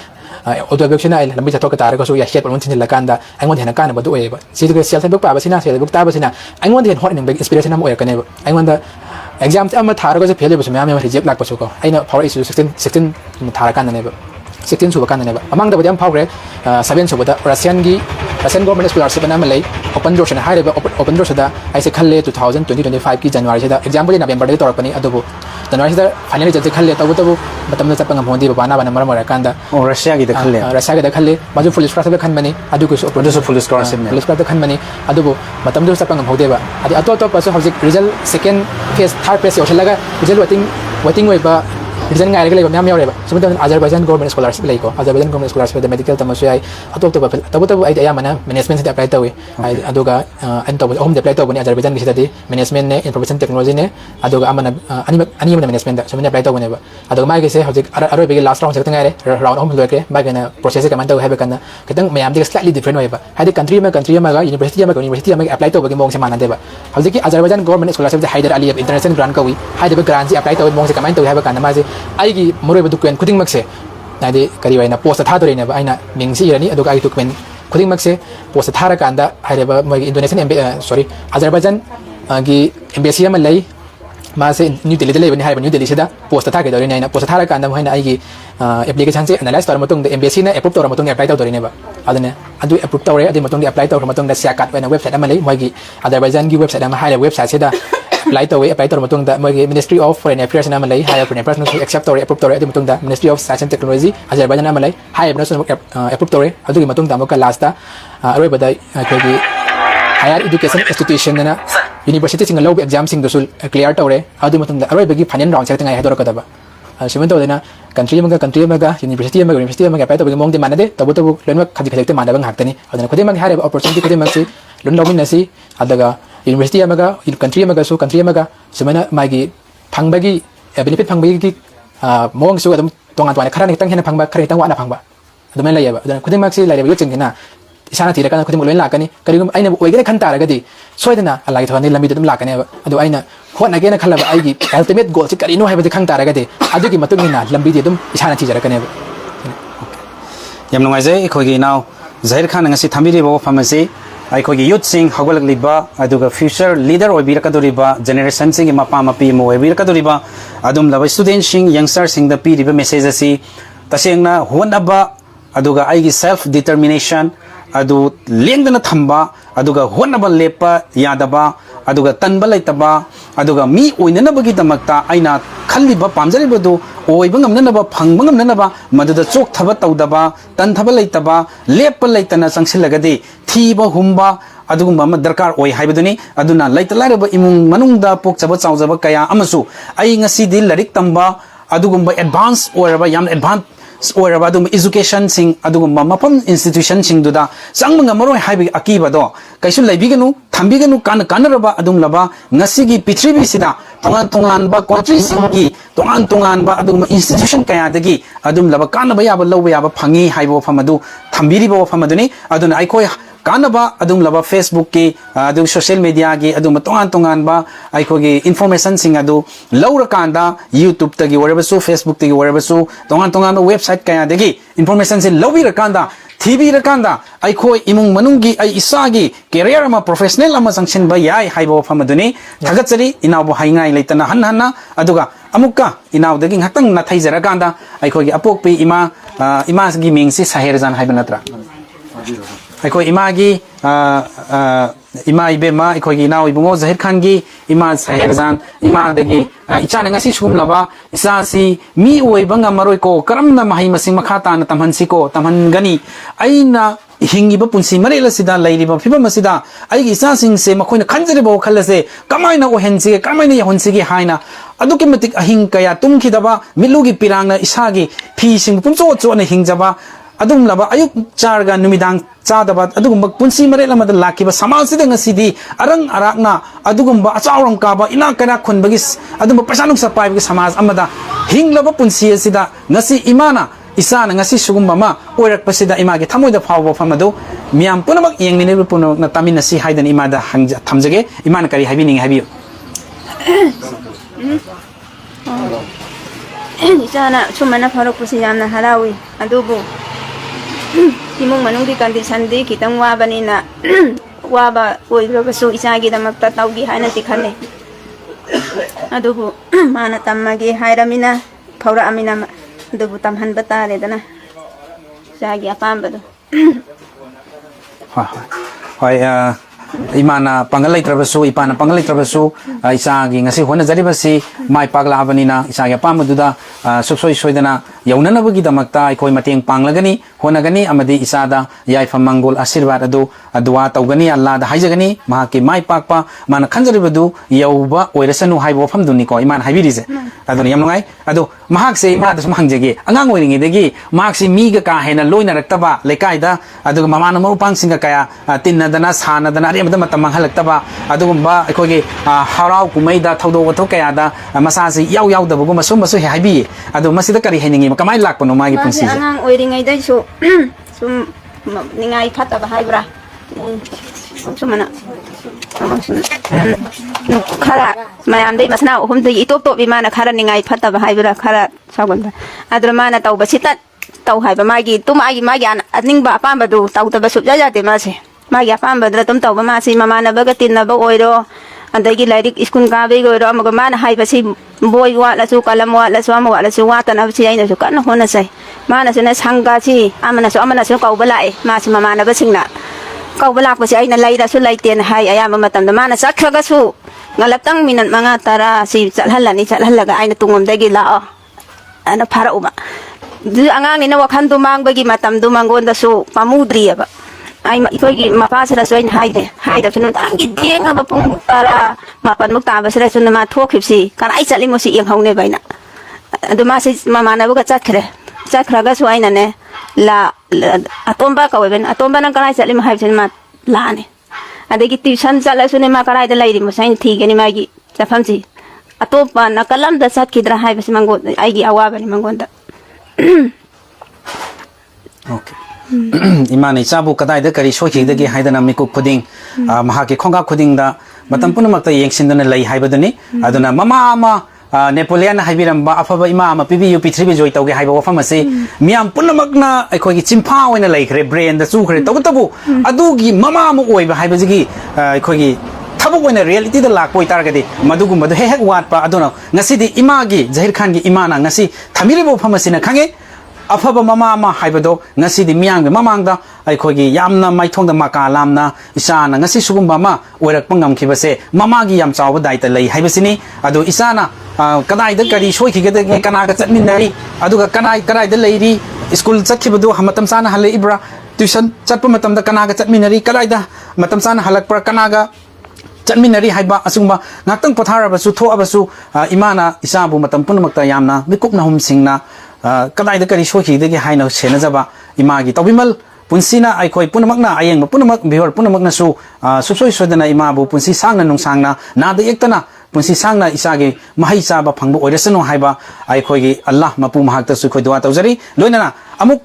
ऑडियो बुक ना लंबी चत तारगसु या शेट पमन छिन लकांदा अंगोन हेना कान बदु एबा सिदु सेल्फ बुक पाबसिना सेल्फ बुक ताबसिना अंगोन हेन हॉट निंग इंस्पिरेशन हम ओयकनेबा अंगोन द एग्जाम अमा थारगसु फेल बसु मैम रिजेक्ट लाकपसु को आइना फॉर इशू 16 थारा काननेबा 16 सुबह काननेबा अमंग दबदि हम फावग्रे 7 सुबह रशियन गवर्नमेंट स्कॉलरशिप नाम लई ओपन डोर से हाइरेबा ओपन डोर से ऐसे खल्ले 2025 की जनवरी से एग्जाम बदि नवंबर दे तोरपनी अदुबु जनवरी से फाइनली जति खल्ले तबु मतम चप ngam बाना बाना मरम कांदा रशिया की खल्ले मजु फुल स्कॉलरशिप खनबनी अदुगु फुल स्कॉलरशिप खनबनी अदुबु मतम दो चप ngam होदेबा अदि अतो तो पसो हजिक result second phase third phase योशलगा रिजल्ट वेटिंग वेबा रिजन गायरग लेबा म्याम यावरेबा सुमत अजरबैजान गवर्नमेंट स्कॉलरशिप लेको अजरबैजान गवर्नमेंट स्कॉलरशिप द मेडिकल तमसु आई अतो तो तबु आई या मना मैनेजमेंट से अप्लाई तवे अदुगा अन तबु होम अप्लाई तबनी अजरबैजान की सिदि मैनेजमेंट ने इंफॉर्मेशन टेक्नोलॉजी ने अदुगा अमना अनि मैनेजमेंट द सुमने अप्लाई तबनेबा अदुगा मागे से हजिक अरो बेगे लास्ट राउंड से तंगारे राउंड होम लोके मागे ना प्रोसेस से कमान तव हैबे कना कितंग मैम दि स्लाइटली डिफरेंट होयबा हादि कंट्री में गा यूनिवर्सिटी में अप्लाई तबगे मोंग से माना देबा हजिक की Azerbaijan government scholarship Heydar Ali international grant कवी हादि ग्रांट से अप्लाई तब मोंग से कमान तव हैबा कना माजे आईगी डॉक्यूमेंट खुदिंगमक से नादि करी वाइना पोस्ट थादोरिनेबा आइना मिंगसी इरनी अदुगा आई डॉक्यूमेंट खुदिंगमक से पोस्ट थारा कांदा हाइरेबा मोय इंडोनेशियन अजरबैजान की एम्बेसी अमा लई मासे न्यू दिल्ली दे लेबनी हाइबा न्यू दिल्ली सेदा पोस्ट थाके दोरिने आइना पोस्ट थारा कांदा मोयना आईगी एप्लीकेशन से एनालाइज तोर मतुंग द एम्बेसी ने अप्रूव तोर मतुंग अप्लाई तोरिनेबा अदने अदु अप्रूव तोरे अदि मतुंग अप्लाई तोर मतुंग द सियाकाट वेना वेबसाइट अमा लई मोयगी अजरबैजान की वेबसाइट अमा हाइले वेबसाइट सेदा अप्लाई तौर मतुंग मोगी मिनिस्ट्री ऑफ फॉरेन अफेयर्स नाम लई हायर फॉरेन अफेयर्स नु एक्सेप्ट तौर अप्रूव तौर अदि मतुंग the ministry of science and technology Azerbaijan नाम लई हायर बना अप्रूव तौर अदुगी मतुंग द मका लास्ट दा अरोय बदा कोगी हायर एजुकेशन इंस्टीट्यूशन ना यूनिवर्सिटी सिंग लो एग्जाम सिंग दसुल क्लियर तौर अदु मतुंग द अरोय बगी फाइनल राउंड से तंगाय हेदोर कदबा सिमन तौदेना कंट्री में यूनिवर्सिटी में अप्लाई तौर मोंग दे मानदे तबु तबु लोन खजि खजि मानबा हाक्तनी अदना खुदे मंग हारे अपॉर्चुनिटी खुदे मंग से लोन लौमिनसी अदगा यूनिवर्सिटी कंट्री सुमना मागी फंगबगी बेनिफिट फंगबगी की मोंग सु अदम तोंगा तोना खरा नितंग हेना फंगबा खरा नितंग वाना फंगबा अदम लेयबा अदन खुदे मंग से लाइबा योचिंगना इसाना तीरका खुदे लोन लाकनी करिगम आइना ओइगने खन तारगदी सोयदना अलाइ थोनी लंबी दम लाकने अदु आइना होनागेना खलबा आइगी अल्टीमेट गोल से करिनो हाइबदि खंग तारगदी अदुगी मतुंगिना लंबी दि दम इसाना तीजरकने यम नुंगाइजे इखोगी नाउ Zahir Khan ngasi thamiribo famasi अखोगी यूथ सिंह हगलगलिबा अदुगा फ्यूचर लीडर ओबिरकदोरिबा जनरेशन सिंह मपा मपी मो ओबिरकदोरिबा अदुम लब स्टूडेंट सिंह यंगस्टर सिंह द पीरिबा मेसेज असि तसेंगना होनबा अदुगा आइगी सेल्फ डिटरमिनेशन अदु लेंगदना थंबा अदुगा होनबा लेपा यादबा अदुगा तनबा लेतबा अदुगा मी ओइननबगी दमक्ता आइना खल्लिबा पामजरिबदु ओइबा ngमननबा फंगबा ngमननबा मदुदा चोक थबा तौदबा तन थबा लेतबा लेप लेतना संगसिलगदि थीबा हुंबा अदुगुंबा म दरकार ओइ हाइबदुनी अदुना लेतलारबा इमुंग मनुंगदा पोकचबा चावजबा कया अमसु आई ngasi दि लरिक तंबा अदुगुंबा एडवांस ओरबा याम एडवांस ओरबा अदुम एजुकेशन सिंग अदुगुंबा मफम इंस्टीट्यूशन सिंग दुदा संगमंगा मरोय हाइबि अकीबदो कैसु लैबिगनु थंबिगनु कान कानरबा अदुम लबा ngasiगी पृथ्वी सिदा तोंगान तोंगान बा कंट्री सिंगी तोंगान बा अदुम इंस्टीट्यूशन कयादगी अदुम लबा कानबा याबा लौबा याबा फंगी हाइबो फमदु थंबिरिबो फमदुनी अदुना आइखोय कानबा अदुम लबा फेसबुक की अदु सोशल मीडिया की अदुम तोंगान बा आइखोगी इंफॉर्मेशन सिंग अदु लौर कांदा यूट्यूब तगी वरबसु फेसबुक तगी वरबसु तोंगान वेबसाइट कयादगी इंफॉर्मेशन से लौबिर कांदा थीबीर कांदा आइखोय इमुंग मनुंगी आई इसागी कैरियर अमा प्रोफेशनल अमा संगसिन बा याय हाइबो फमदुनी थगचरी इनावबो हाइंगाय लेतना हन्ना अदुगा अमुक्का इनावदगी ngakhtang nathaiजरा कांदा आइखोगी अपोकपी इमासगी मिंगसी साहेरजान हाइबा नत्रा आइखो Imangi ima ibema ikoi inaw ibungo Zahir Khan gi ima Saherjan ima dagi icha na ngasi sugum laba isa si mi oi banga maroi ko karamna mahai masing makhata na tamhan si ko tamhan gani aina hingi ba punsi marela sida lairi ba fiba masida ai gi isa sing se makhoi na khanjere bo khalase kamai na o hensi kamai na honsi gi haina aduki matik ahing kaya tumki daba milugi pirang na isa gi phi sing punso cho na hingjaba adum laba ayuk charga numidang chadaba adugum punsi marela mad lakiba samal sida ngasidi arang arakna adugum ba achawrang ka ba ina kana khun bagis adum pasanung sa pai bagis samaj amada hinglaba punsi sida ngasi imana isana ngasi sugumba ma oirak pasida image thamoida phawba famado miam punamak yengmine punamak na tamina si haidan imada hangja thamjage imana kari habining habiyo isana sumana farok pusi yamna harawi adubu imong manungdi condition di kitang wabani na waba oirobasu isagi damakta tawgi haina tikhane adubu mana tammagi hairamina phawra amina adubu tamhan batare dana sagi apambado hoi imana pangalai trabasu ipana pangalai trabasu isagi ngasi hona jaribasi mai pagla abanina isagi apamaduda subsoi soidana yaunana bagi damakta ikoi mateng panglagani honagani amadi isada yaifam mangol asirwad adu adwa tawgani Allah da haijagani mahaki mai pakpa mana khanjaribadu yauba oirasanu haibo famduni ko iman haibirize aduni yamngai adu mahak se imada sum hangjege angang oiringi degi mahak se miga ka hena loina raktaba lekaida adu mamana mupang singa kaya tinnadana sanadana ariamda matamang halaktaba adugumba ikogi harau kumaida thawdo watho kaya da masasi yaw yaw dabugo masum masu haibi adu masida kari heningi kamai lakpano magi punsi angang oiringai dai su sum ningai phata ba haibra sumana khara mayam dei masna hum dei itop top bimana khara ningai phata ba haibra khara sagonda adra mana taw basita taw haiba magi tumagi magi aning ba apamba du taw ta ba subja jate mase magi apamba dra tum taw ba masi mamana ba gatin na ba oiro andagi lairik iskun ka be goiro amaga mana haiba si boy wa la su kalam wa la su ama wa la su wa tan absi aina su kan hona sai mana su na sangga si amana su kau balai masi mamana ba singna kau balak pasi aina laira su laiten hai ayam matam da mana sakhaga su ngalatang minat mga tara si chalhalaga aina tungom dagi la ana para uma du angang ni na wakhan dumang bagi matam dumangon da su pamudri ba ai ikogi mapasara soin haide haida sunun angi denga ba pung para mapan mukta ba sira sunna ma thokhipsi kan ai chali mo si yang haune baina adu ma si mama na buka chakra ga so aina ne la atomba ka weben atomba nan kan ai chali ma haibsen ma la ne adegi tuition chala sunne ma karai da lairi mo sain thi gani magi chafamsi atopa na kalam da sat kidra haibsi mango ai gi awa bani mangonda okay imani chabu kadai da kari shoki da gi haidana miku khuding mahaki khonga khuding da matam punamakta yengsindana lei haibadani aduna mama ama Napoleon haibiramba afaba ima ama PBU P3 joy tawge haiba wafam ase miam punamakna aikoi gi chimpa oina laikre brain da chu khre tabu adugi mama ama oiba haibajigi aikoi gi thabuk oina reality da lakpoi targadi madugum madu hek watpa aduna ngasidi imagi Zahir Khan gi imana ngasi thamiribo famasina khange afaba mama ama haibado ngasidi miang mamangda aikoi yamna maithongda maka lamna isana ngasi sugumba ma oirak pangam khibase mama gi yam chawba daita lei haibasini adu isana kadai da kari shoi khigada kana ga chatni nari aduga kanai da leiri school chakhibadu hamatam sana hale ibra tuition chatpa matam da kana ga chatmi nari kadai da matam sana halak pra kana ga chatmi nari haiba asungba ngakang pothara basu tho abasu imana isabu matam punamakta yamna mikupna hum singna kadai da kari shoi khigada haina sena jaba imagi tobimal punsina aikoi punamakna ayeng punamak bihor punamakna su subsoi sodana imabu punsi sangna nungsangna nada yektana punsi sangna isagi mahai chaba phangbu oirasano haiba aikoi Allah mapu mahakta su khoi dua tawjari loinana amuk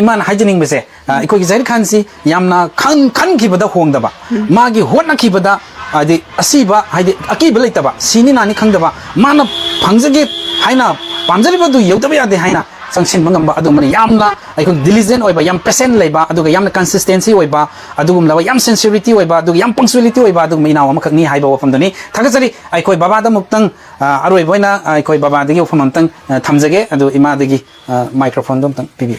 iman haijening bese aikoi Zahir Khan si yamna khan khibada hongdaba magi hotna khibada adi asiba haide akiba leitaba sini nani khangdaba mana phangjage haina pamjaribadu yodaba yade haina sanction mangamba adumani yamna aikoi diligent oiba yam patient leiba aduga yamna consistency oiba adugum lawa yam sincerity oiba aduga yam punctuality oiba adugum ina wa makhakni haiba wafamdani thagajari aikoi baba da muktang aroi boina aikoi baba dagi wafam amtang thamjage adu ima dagi microphone dum tang pibi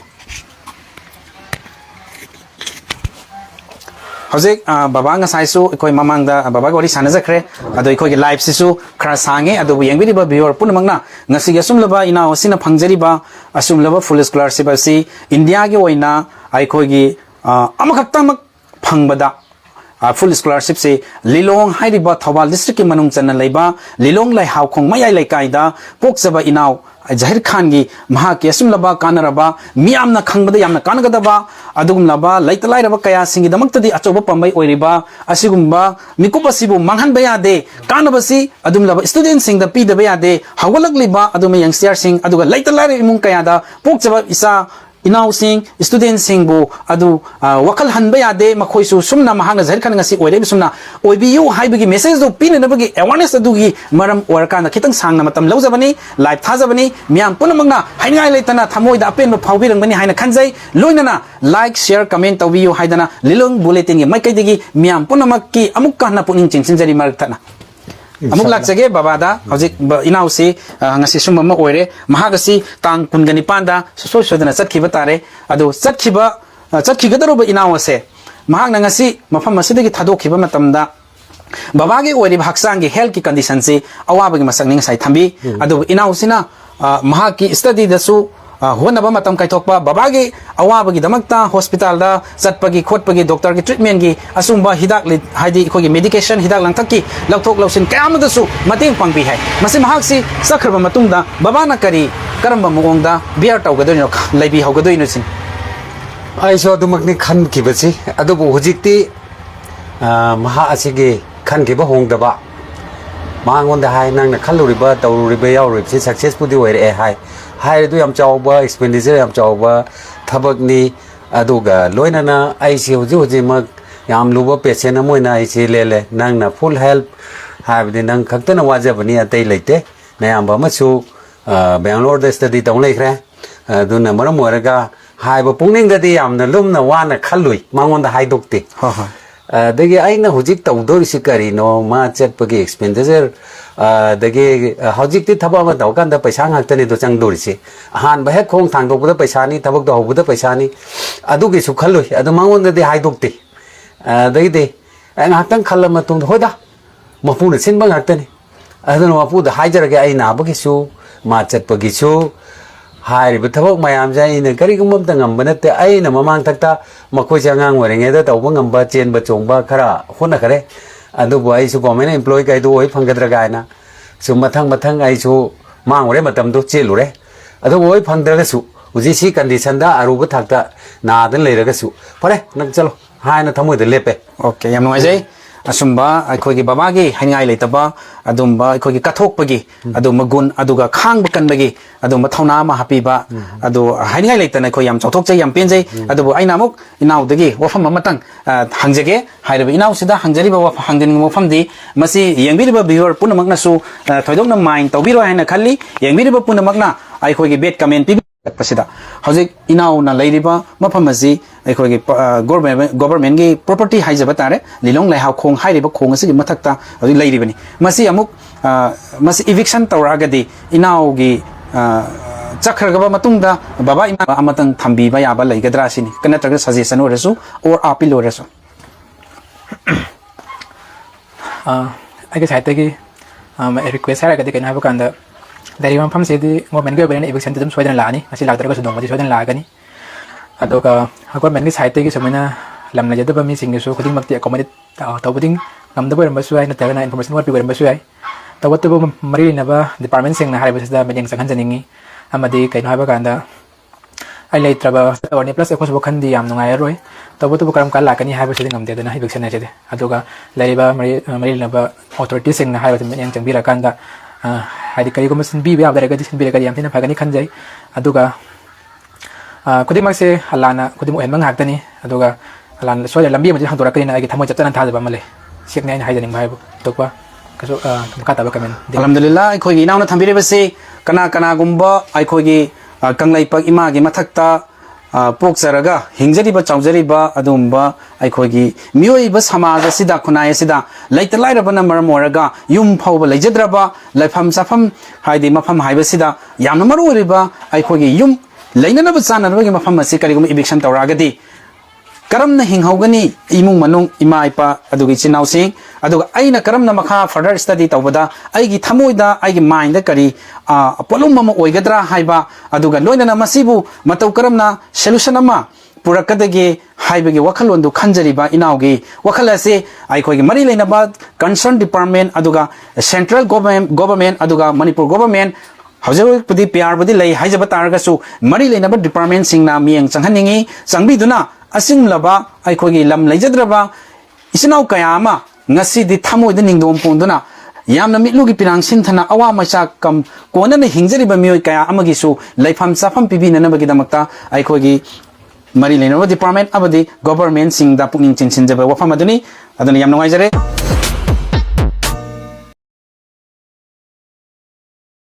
hojik baba ngasai su ikoi mamang da baba gori sana zakre ado ikoi gi live sisu khara sange ado yengbi ba viewer punamangna ngasi asum laba ina osina phangjari ba asum laba full scholarship asi India gi oina aikoi gi amakaktamak phangbada full scholarship se Lilong hairiba Thoubal District ki manung chana leiba Lilong Leihaokhong mayai leikaida pokjaba inaw Zahir Khan gi maha ki asum laba kanaraba miyamna khangbada yamna kanagadaba adugum laba leitalai raba kaya singi damaktadi achoba pambai oiriba asigumba mikup asibu manghan bayade kanabasi adum laba student sing da pi da bayade hawalak liba adum youngster sing aduga leitalai imung kaya da pokjaba isa inaw sing student sing bu adu wakal hanba yade makhoi su sumna mahanga Zahir Khan ngasi oire sumna oibiyu haibagi message do pin na bagi awareness adugi maram orka na kitang sangna matam lawjabani live thajabani miyam punamangna haingai leitana thamoi da apen phawbirang bani haina khanjai loinana like share comment tawiyu haidana Lilong bulletin gi maikai digi miyam punamakki amukka na puning chinsinjari martana amuk lakjage babada hojik inaw si ngasi summa oire mahagasi tang kungani panda so sodana chatkhiba tare adu chatkhigadaro inaw ase mahagna ngasi mafam asidagi thadokhiba matamda babagi oire bhaksang gi health ki condition se awabagi masakning sai thambi adu inaw sina mahaki study dasu honaba matam kaithokpa babagi awabagi damakta hospital da chatpagi khotpagi doctor ki treatment gi asumba hidak haidi khogi medication hidak langthaki lauthok lausin kayamadasu mating pangbi hai masi mahaksi sakhraba matungda babana kari karamba mugongda biar tawgadoino laibi hawgadoino sin ai so dumakni khan kibasi adubu hujikti maha asigi khan kiba hongdaba mangonda hai nangna khaluriba tawuriba yauribsi successful di oire hai hai du yam chawba expenditure yam chawba thabakni aduga loinana ai si hoji mak yam luba patient amoina ai si lele nangna full help habdi nang khaktana wajabani atai leite nayamba machu Bangalore da study tong leikre aduna maram moraga hai ba pungning da di yamna lumna wana khalui mangon da hai dokti dagi aina hujik tawdori sikari no ma chatpagi expenditure dagi hujik ti thaba ma dawkan da paisa ngakta ni do chang dori si han ba hek khong thang do da paisa ni thabak do hobu da paisa ni adu gi su khalui adu mangon da di hai dokti dagi de ngaktang khalama tung hoda mapu na sin ba ngakta ni adu no mapu da hai jarage aina ba gi su ma chatpagi su hai ri thabak mayam ja ina kari gumam ta ngam banate ai na mamang takta makoi jangang warenge da tawba ngamba chen ba chongba khara hona khare adu boy su government employee kai do oi phanggadra ga na su mathang ai su mangore matam do chelure adu oi phangdra ga su uji si condition da aruba thakta na dan leiraga su pare nang chalo hai na thamoi de lepe okay yam noi jai asumba akhoi baba gi haingai leitaba adumba akhoi kathok pagi adum gun aduga khang bakan bagi adum thauna ma happy ba adu haingai leitana akhoi yam chauthok chai yam penjai adu aina muk inaw dagi wafam amatang hangjage hairaba inaw sida hangjari ba wafam hangdin wafam di masi yengbi ba viewer punamakna su thoidokna mind tawbiro haina khalli yengbi ba punamakna akhoi gi bet comment pi pasida hojik inaw na leiriba mafam asi akhoi government gi property haijaba tare Lilong Leihaokhong hairiba khong asi mathakta hojik leiribani masi amuk masi eviction tawragadi inaw gi chakhraga matungda baba ima amatang thambi ba yaba leigadra sini kanatraga suggestion oresu or appeal oresu I guess I take request hari ketika nabi kanda dari mamam sedi government ke beren eviction system soidan lani asi lagdar ka sudong mati soidan lagani ado ka government ki site ki samana lamna jada ba mi singi so khuding makti accommodate tawbuding ngamda ba rambasu ai na tara na information wa pi rambasu ai tawat ba mari na ba department sing na hari basda bajang sakhan janingi amadi kaino haba kanda ai leitraba awani plus ekos bokhan di yam nungai roi tawat ba karam kala kani haba sedi ngamde na eviction na jade ado ka laiba mari na ba authority sing na hari basda yang changbira kanda hai kari ko masin bi ba daraga disin bi kari am thina phagani khanjai aduga kudi makse halana kudi mo henmang haktani aduga halan so lambi ma hangdora kani na agi thamoi chaptana thajaba male seknai na haijaning bhai tokwa kaso kata ba kamen alhamdulillah khoi gi nauna thambire base kana gumba ai khoi gi kanglai pak ima gi mathakta pokjaraga hingjariba chaujariba adumba aikogi miyoi ba samaj asida khunai asida laitalai rabana maram oraga yum phauba leijadraba laifam safam haidi mafam haiba sida yamna maruriba aikogi yum lainana ba chana gi mafam asi karigum eviction tawragadi karamna hinghogani imung manung ima ipa adugi chinau sing aduga aina karamna makha further study tawbada aigi thamoida aigi mind da kari polum mama oigadra haiba aduga loinana masibu matau karamna solution ama purakadagi haibagi wakhalondu khanjariba inaugi wakhalase aikhogi mari leinaba concerned department aduga central government aduga Manipur government Hausa pudi PR pudi lay haijaba taragasu mari leinaba department singna mieng changhaningi changbiduna asim laba aikhogi lam leijadraba isinau kayama ngasi di thamoida ningdom ponduna yamna mitlugi pirang sinthana awa macha kam kona na hingjariba mioi kaya amagi su laifam safam pibina nabagi damakta aikhogi mari leinaba department abadi government singda pukning chinsinjaba wafam aduni yam nungaijare